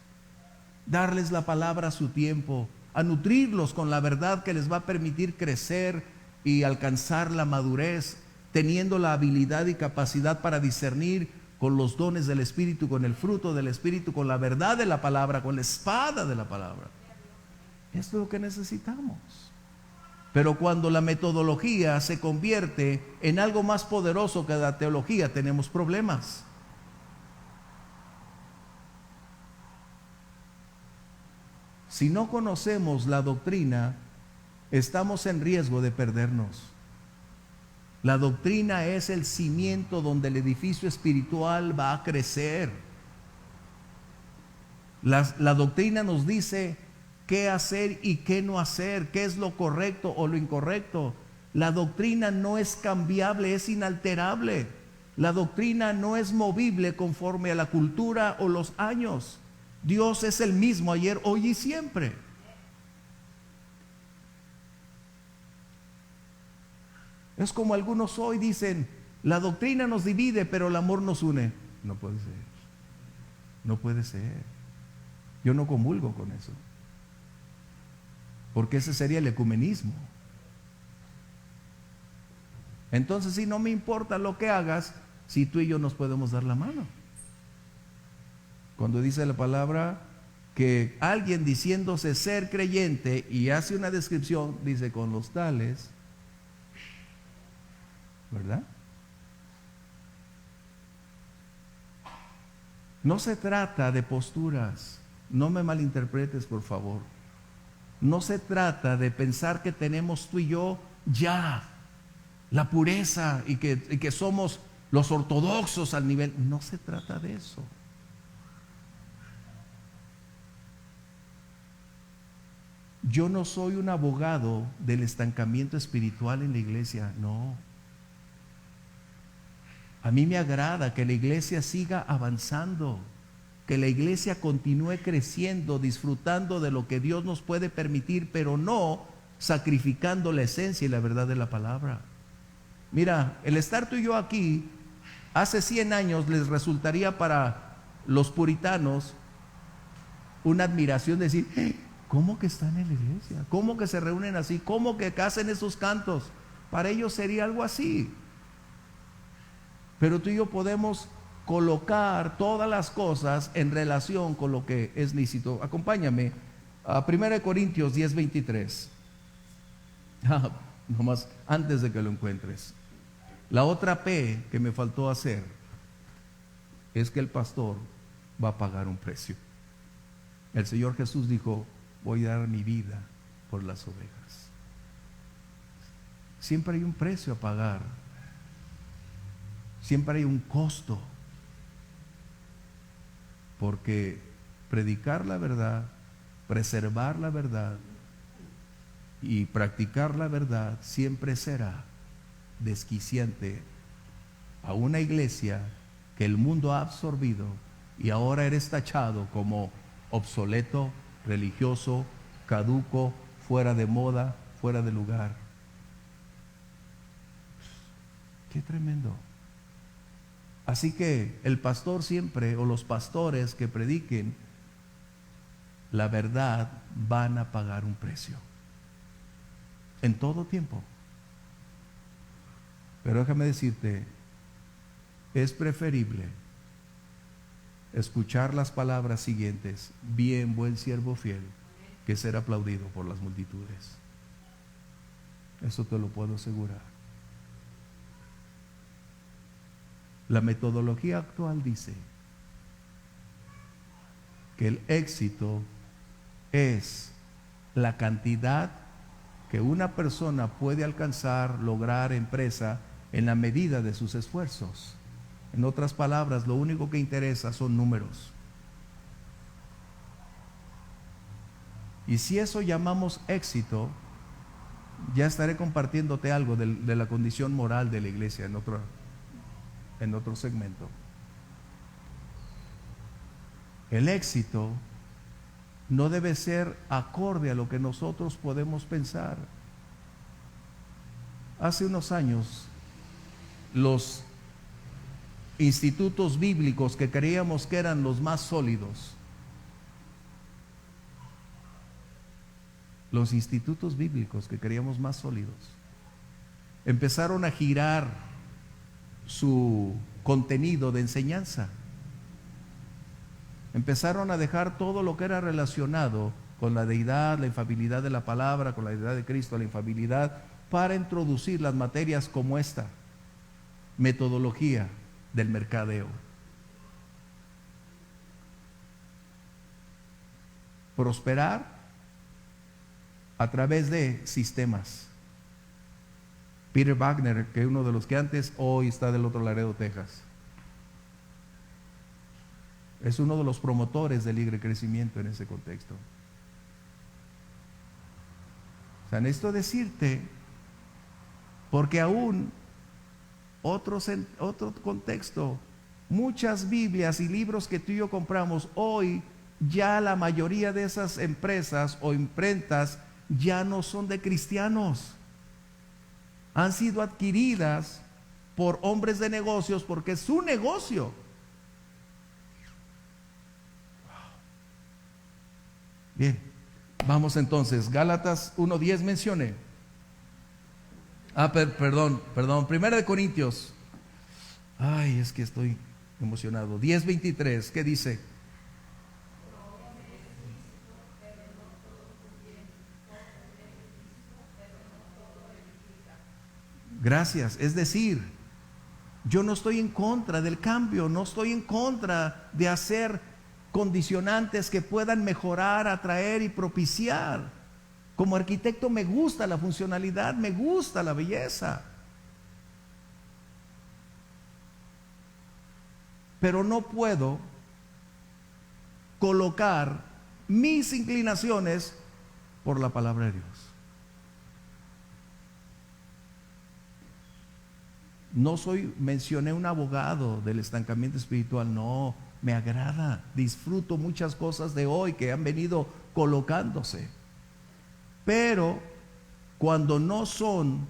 darles la palabra a su tiempo, a nutrirlos con la verdad que les va a permitir crecer y alcanzar la madurez, teniendo la habilidad y capacidad para discernir con los dones del Espíritu, con el fruto del Espíritu, con la verdad de la palabra, con la espada de la palabra. Esto es lo que necesitamos. Pero cuando la metodología se convierte en algo más poderoso que la teología, tenemos problemas. Si no conocemos la doctrina, estamos en riesgo de perdernos. La doctrina es el cimiento donde el edificio espiritual va a crecer. La doctrina nos dice qué hacer y qué no hacer, qué es lo correcto o lo incorrecto. La doctrina no es cambiable, es inalterable. La doctrina no es movible conforme a la cultura o los años. Dios es el mismo ayer, hoy y siempre. Es como algunos hoy dicen, la doctrina nos divide, pero el amor nos une. No puede ser. No puede ser. Yo no comulgo con eso. Porque ese sería el ecumenismo. Entonces, si no me importa lo que hagas, si tú y yo nos podemos dar la mano. Cuando dice la palabra que alguien diciéndose ser creyente y hace una descripción, dice con los tales, ¿verdad? No se trata de posturas, no me malinterpretes por favor. No se trata de pensar que tenemos tú y yo ya la pureza y que somos los ortodoxos al nivel. No se trata de eso. Yo no soy un abogado del estancamiento espiritual en la iglesia, no. A mí me agrada que la iglesia siga avanzando, que la iglesia continúe creciendo, disfrutando de lo que Dios nos puede permitir, pero no sacrificando la esencia y la verdad de la palabra. Mira, el estar tú y yo aquí, hace 100 años les resultaría para los puritanos una admiración de decir, ¿cómo que están en la iglesia? ¿Cómo que se reúnen así? ¿Cómo que hacen esos cantos? Para ellos sería algo así. Pero tú y yo podemos colocar todas las cosas en relación con lo que es lícito. Acompáñame a 1 Corintios 10:23. Nomás antes de que lo encuentres. La otra P que me faltó hacer es que el pastor va a pagar un precio. El Señor Jesús dijo: voy a dar mi vida por las ovejas. Siempre hay un precio a pagar. Siempre hay un costo. Porque predicar la verdad, preservar la verdad y practicar la verdad siempre será desquiciante a una iglesia que el mundo ha absorbido y ahora eres tachado como obsoleto, religioso, caduco, fuera de moda, fuera de lugar. Qué tremendo. Así que el pastor siempre, o los pastores que prediquen la verdad, van a pagar un precio en todo tiempo. Pero déjame decirte, es preferible escuchar las palabras siguientes: bien, buen siervo fiel, que ser aplaudido por las multitudes. Eso te lo puedo asegurar. La metodología actual dice que el éxito es la cantidad que una persona puede alcanzar, lograr, empresa, en la medida de sus esfuerzos. En otras palabras, lo único que interesa son números. Y si eso llamamos éxito, ya estaré compartiéndote algo de la condición moral de la iglesia en otro segmento. El éxito no debe ser acorde a lo que nosotros podemos pensar. Hace unos años, los institutos bíblicos que creíamos que eran los más sólidos, los institutos bíblicos que creíamos más sólidos, empezaron a girar su contenido de enseñanza. Empezaron a dejar todo lo que era relacionado con la deidad, la infalibilidad de la palabra, con la deidad de Cristo, la infalibilidad, para introducir las materias como esta: metodología del mercadeo. Prosperar a través de sistemas. Peter Wagner, que es uno de los que antes, hoy está del otro Laredo, Texas, es uno de los promotores del libre crecimiento en ese contexto. O sea, necesito decirte, porque aún otro contexto, muchas Biblias y libros que tú y yo compramos hoy, ya la mayoría de esas empresas o imprentas ya no son de cristianos. Han sido adquiridas por hombres de negocios porque es su negocio. Bien, vamos entonces. Gálatas 1:10 mencioné. Perdón. 1 Corintios. Ay, es que estoy emocionado. 10:23, ¿qué dice? Gracias. Es decir, yo no estoy en contra del cambio, no estoy en contra de hacer condicionantes que puedan mejorar, atraer y propiciar. Como arquitecto me gusta la funcionalidad, me gusta la belleza. Pero no puedo colocar mis inclinaciones por la palabra de Dios. Mencioné un abogado del estancamiento espiritual, no, me agrada, disfruto muchas cosas de hoy que han venido colocándose, pero cuando no son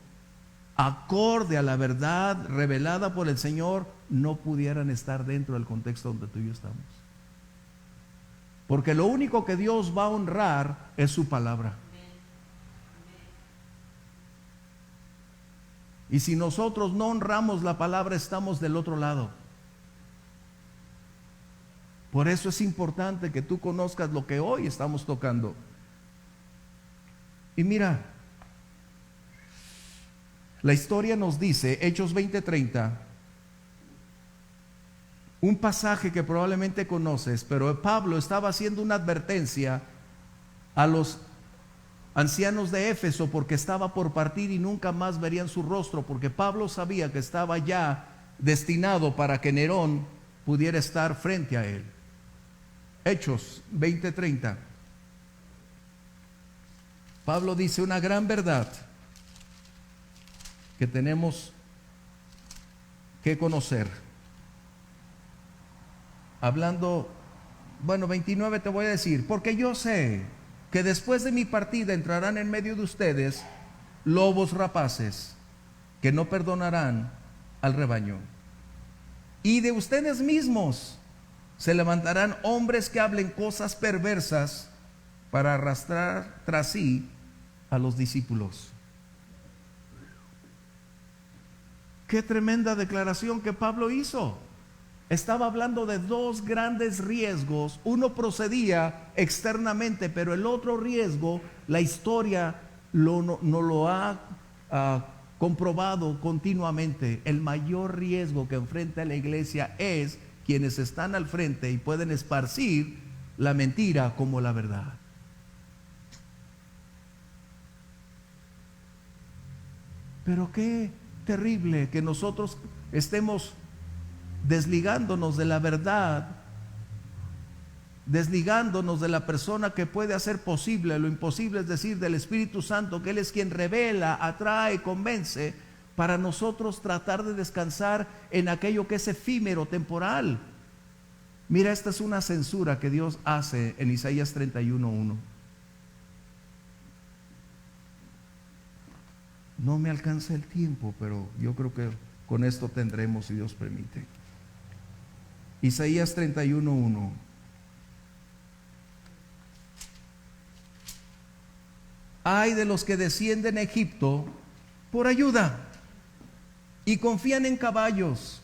acorde a la verdad revelada por el Señor, no pudieran estar dentro del contexto donde tú y yo estamos. Porque lo único que Dios va a honrar es su palabra. Y si nosotros no honramos la palabra, estamos del otro lado. Por eso es importante que tú conozcas lo que hoy estamos tocando. Y mira, la historia nos dice, Hechos 20:30, un pasaje que probablemente conoces, pero Pablo estaba haciendo una advertencia a los ancianos de Éfeso porque estaba por partir y nunca más verían su rostro, porque Pablo sabía que estaba ya destinado para que Nerón pudiera estar frente a él. Hechos 20:30. Pablo dice una gran verdad que tenemos que conocer. Hablando, 29 te voy a decir, porque yo sé que después de mi partida entrarán en medio de ustedes lobos rapaces que no perdonarán al rebaño. Y de ustedes mismos se levantarán hombres que hablen cosas perversas para arrastrar tras sí a los discípulos. Qué tremenda declaración que Pablo hizo. Estaba hablando de dos grandes riesgos. Uno procedía externamente, pero el otro riesgo, la historia no lo ha comprobado continuamente. El mayor riesgo que enfrenta la iglesia es quienes están al frente y pueden esparcir la mentira como la verdad. Pero qué terrible que nosotros estemos desligándonos de la verdad, desligándonos de la persona que puede hacer posible lo imposible, es decir, del Espíritu Santo, que Él es quien revela, atrae, convence, para nosotros tratar de descansar en aquello que es efímero, temporal. Mira, esta es una censura que Dios hace en Isaías 31:1. No me alcanza el tiempo, pero yo creo que con esto tendremos, si Dios permite. Isaías 31:1. Ay de los que descienden a Egipto por ayuda y confían en caballos,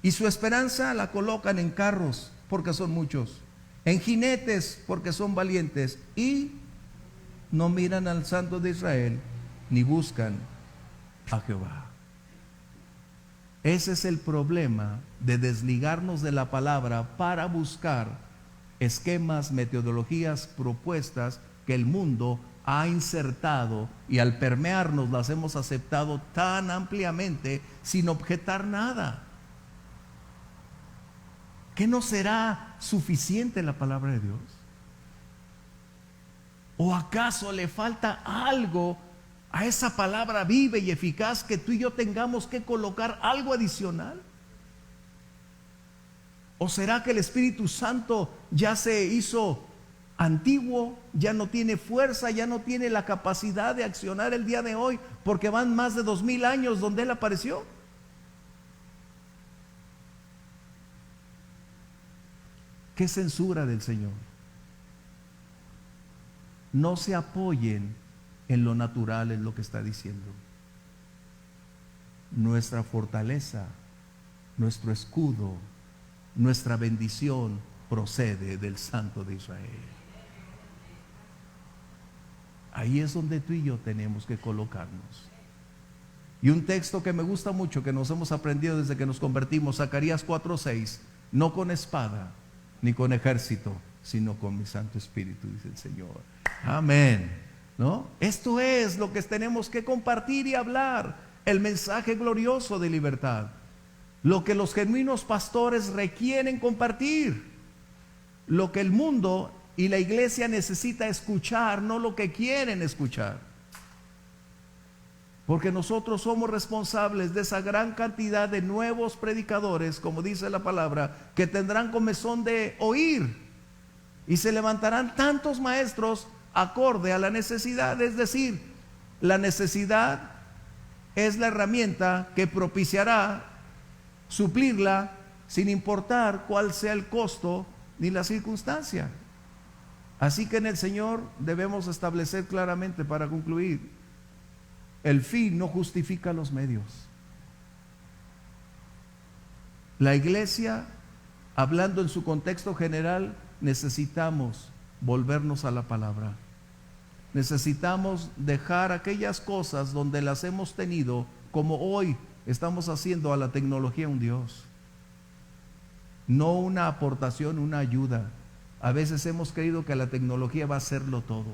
y su esperanza la colocan en carros porque son muchos, en jinetes porque son valientes, y no miran al Santo de Israel ni buscan a Jehová. Ese es el problema de desligarnos de la palabra para buscar esquemas, metodologías, propuestas que el mundo ha insertado, y al permearnos las hemos aceptado tan ampliamente sin objetar nada. ¿Qué no será suficiente la palabra de Dios? ¿O acaso le falta algo a esa palabra viva y eficaz que tú y yo tengamos que colocar algo adicional? ¿O será que el Espíritu Santo ya se hizo antiguo, ya no tiene fuerza, ya no tiene la capacidad de accionar el día de hoy, porque van más de 2000 años donde Él apareció? ¿Qué censura del Señor? No se apoyen en lo natural, es lo que está diciendo. Nuestra fortaleza, nuestro escudo, nuestra bendición procede del Santo de Israel. Ahí es donde tú y yo tenemos que colocarnos. Y un texto que me gusta mucho, que nos hemos aprendido desde que nos convertimos, Zacarías 4:6, no con espada ni con ejército, sino con mi Santo Espíritu, dice el Señor. Amén. ¿No? Esto es lo que tenemos que compartir y hablar, el mensaje glorioso de libertad, lo que los genuinos pastores requieren compartir, lo que el mundo y la iglesia necesita escuchar, no lo que quieren escuchar. Porque nosotros somos responsables de esa gran cantidad de nuevos predicadores, como dice la palabra, que tendrán comezón de oír, y se levantarán tantos maestros acorde a la necesidad. Es decir, la necesidad es la herramienta que propiciará suplirla sin importar cuál sea el costo ni la circunstancia. Así que en el Señor debemos establecer claramente, para concluir, el fin no justifica los medios. La iglesia hablando en su contexto general, necesitamos volvernos a la palabra. Necesitamos dejar aquellas cosas donde las hemos tenido, como hoy estamos haciendo a la tecnología un Dios. No una aportación, una ayuda. A veces hemos creído que la tecnología va a hacerlo todo.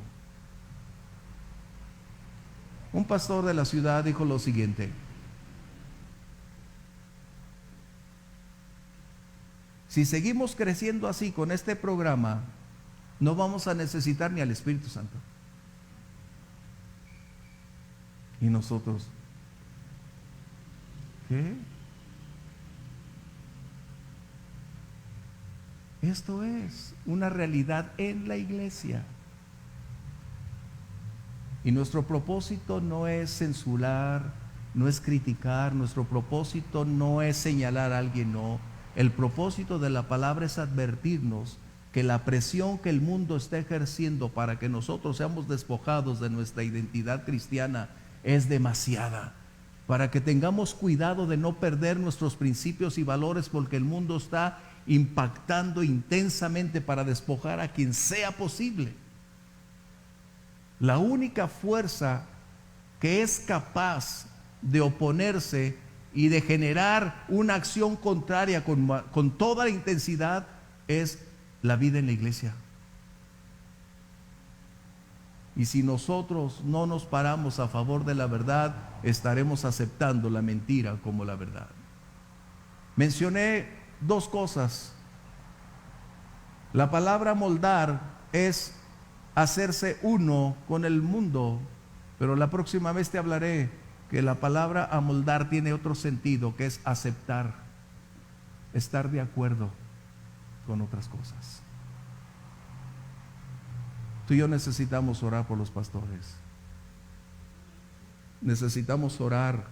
Un pastor de la ciudad dijo lo siguiente: si seguimos creciendo así con este programa, no vamos a necesitar ni al Espíritu Santo. Y nosotros, ¿qué? Esto es una realidad en la iglesia. Y nuestro propósito no es censurar, no es criticar, nuestro propósito no es señalar a alguien, no. El propósito de la palabra es advertirnos que la presión que el mundo está ejerciendo para que nosotros seamos despojados de nuestra identidad cristiana es demasiada, para que tengamos cuidado de no perder nuestros principios y valores, porque el mundo está impactando intensamente para despojar a quien sea posible. La única fuerza que es capaz de oponerse y de generar una acción contraria con toda la intensidad es la vida en la iglesia. Y si nosotros no nos paramos a favor de la verdad, estaremos aceptando la mentira como la verdad. Mencioné dos cosas. La palabra moldar es hacerse uno con el mundo, pero la próxima vez te hablaré que la palabra amoldar tiene otro sentido, que es aceptar, estar de acuerdo con otras cosas. Tú y yo necesitamos orar por los pastores. Necesitamos orar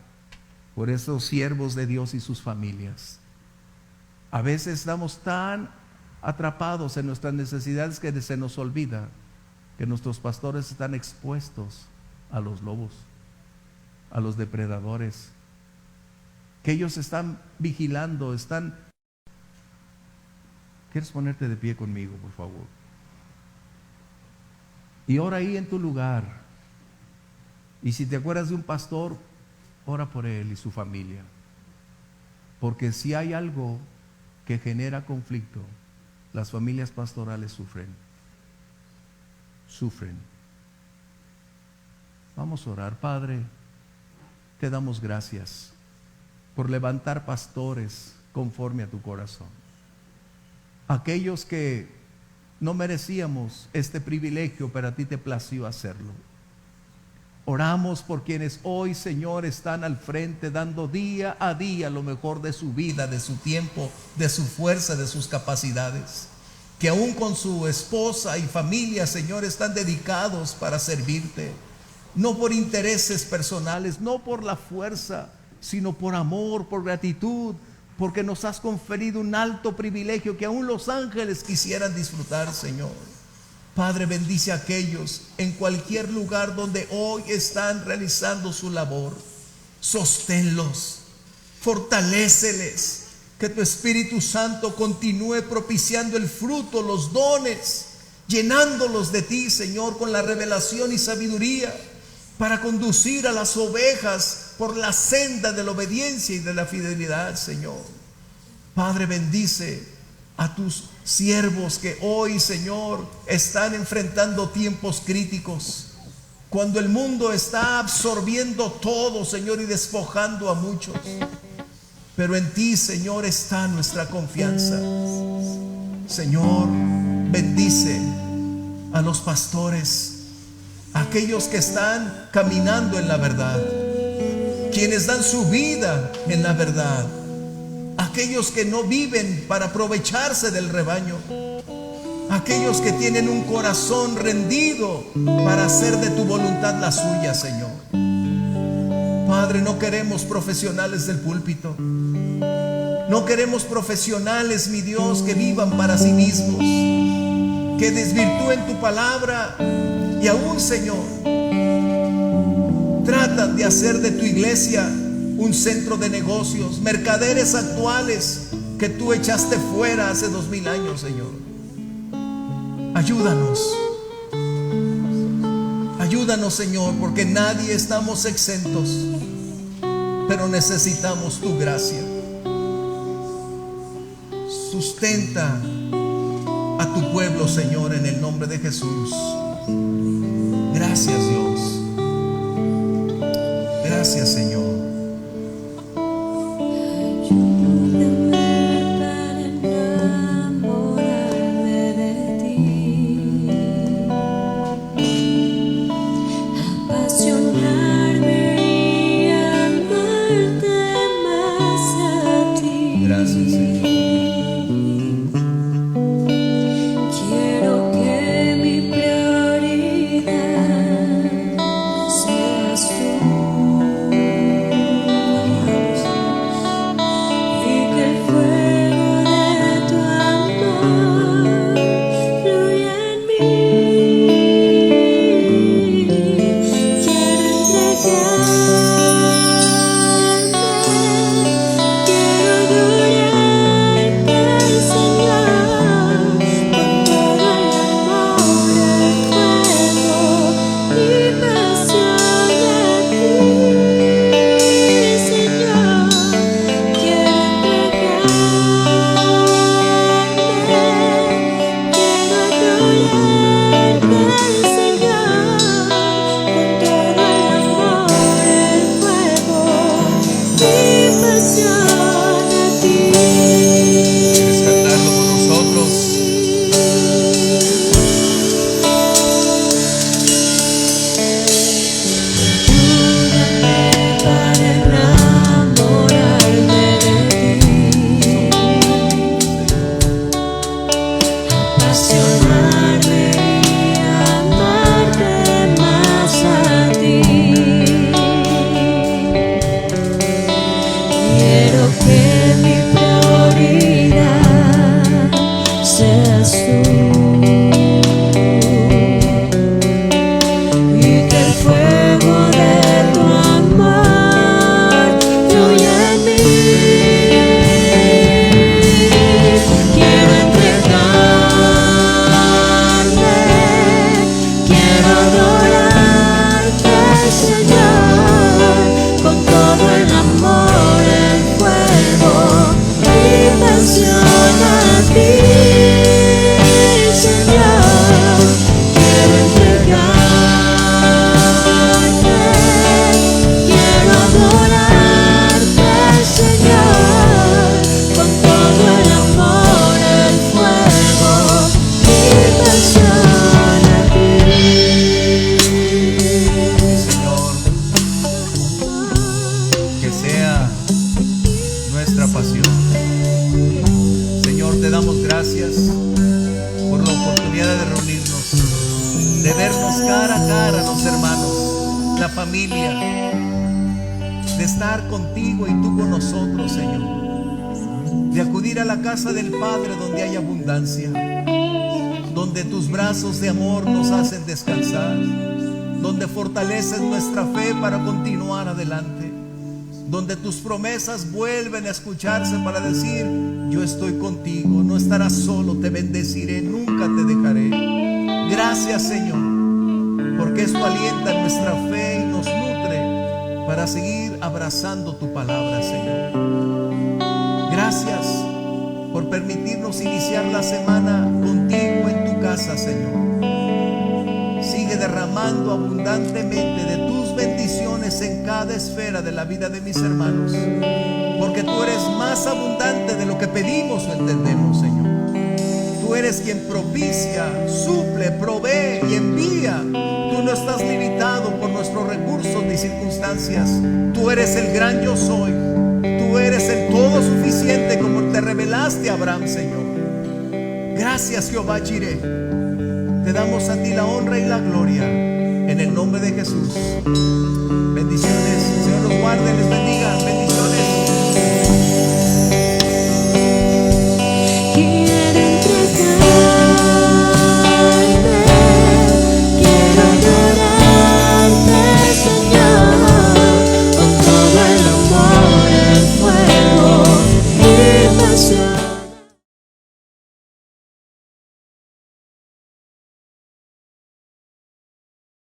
por esos siervos de Dios y sus familias. A veces estamos tan atrapados en nuestras necesidades que se nos olvida que nuestros pastores están expuestos a los lobos, a los depredadores, que ellos están vigilando, están... ¿Quieres ponerte de pie conmigo, por favor? Y ora ahí en tu lugar. Y si te acuerdas de un pastor, ora por él y su familia. Porque si hay algo que genera conflicto, las familias pastorales sufren. Vamos a orar. Padre, te damos gracias por levantar pastores conforme a tu corazón. Aquellos que no merecíamos este privilegio, pero a ti te plació hacerlo. Oramos por quienes hoy, Señor, están al frente, dando día a día lo mejor de su vida, de su tiempo, de su fuerza, de sus capacidades. Que aún con su esposa y familia, Señor, están dedicados para servirte. No por intereses personales, no por la fuerza, sino por amor, por gratitud, porque nos has conferido un alto privilegio que aún los ángeles quisieran disfrutar, Señor. Padre, bendice a aquellos en cualquier lugar donde hoy están realizando su labor. Sosténlos, fortaléceles, que tu Espíritu Santo continúe propiciando el fruto, los dones, llenándolos de ti, Señor, con la revelación y sabiduría para conducir a las ovejas por la senda de la obediencia y de la fidelidad, Señor. Padre, bendice a tus siervos que hoy, Señor, están enfrentando tiempos críticos, cuando el mundo está absorbiendo todo, Señor, y despojando a muchos. Pero en ti, Señor, está nuestra confianza. Señor, bendice a los pastores, aquellos que están caminando en la verdad, quienes dan su vida en la verdad, aquellos que no viven para aprovecharse del rebaño, aquellos que tienen un corazón rendido para hacer de tu voluntad la suya, Señor. Padre, no queremos profesionales del púlpito, no queremos profesionales, mi Dios, que vivan para sí mismos, que desvirtúen tu palabra y aún, Señor, tratan de hacer de tu iglesia un centro de negocios, mercaderes actuales que tú echaste fuera hace 2000 años, Señor. Ayúdanos. Ayúdanos, Señor, porque nadie estamos exentos, pero necesitamos tu gracia. Sustenta a tu pueblo, Señor, en el nombre de Jesús. Gracias, Dios. Gracias, Señor. Donde tus brazos de amor nos hacen descansar, donde fortaleces nuestra fe para continuar adelante, donde tus promesas vuelven a escucharse para decir: yo estoy contigo, no estarás solo, te bendeciré, nunca te dejaré. Gracias, Señor, porque esto alienta nuestra fe y nos nutre para seguir abrazando tu palabra, Señor. Gracias por permitirnos iniciar la semana contigo en tu casa, Señor. Sigue derramando abundantemente de tus bendiciones en cada esfera de la vida de mis hermanos, porque tú eres más abundante de lo que pedimos o entendemos, Señor. Tú eres quien propicia, suple, provee y envía. Tú no estás limitado por nuestros recursos ni circunstancias. Tú eres el gran yo soy. Tú eres el todo suficiente, como te revelaste a Abraham, Señor. Gracias, Jehová Jireh. Te damos a ti la honra y la gloria en el nombre de Jesús. Bendiciones. Señor los guarde, les bendiga. Bendiciones. Quiero adorarte, Señor, con todo el amor, el fuego y pasión.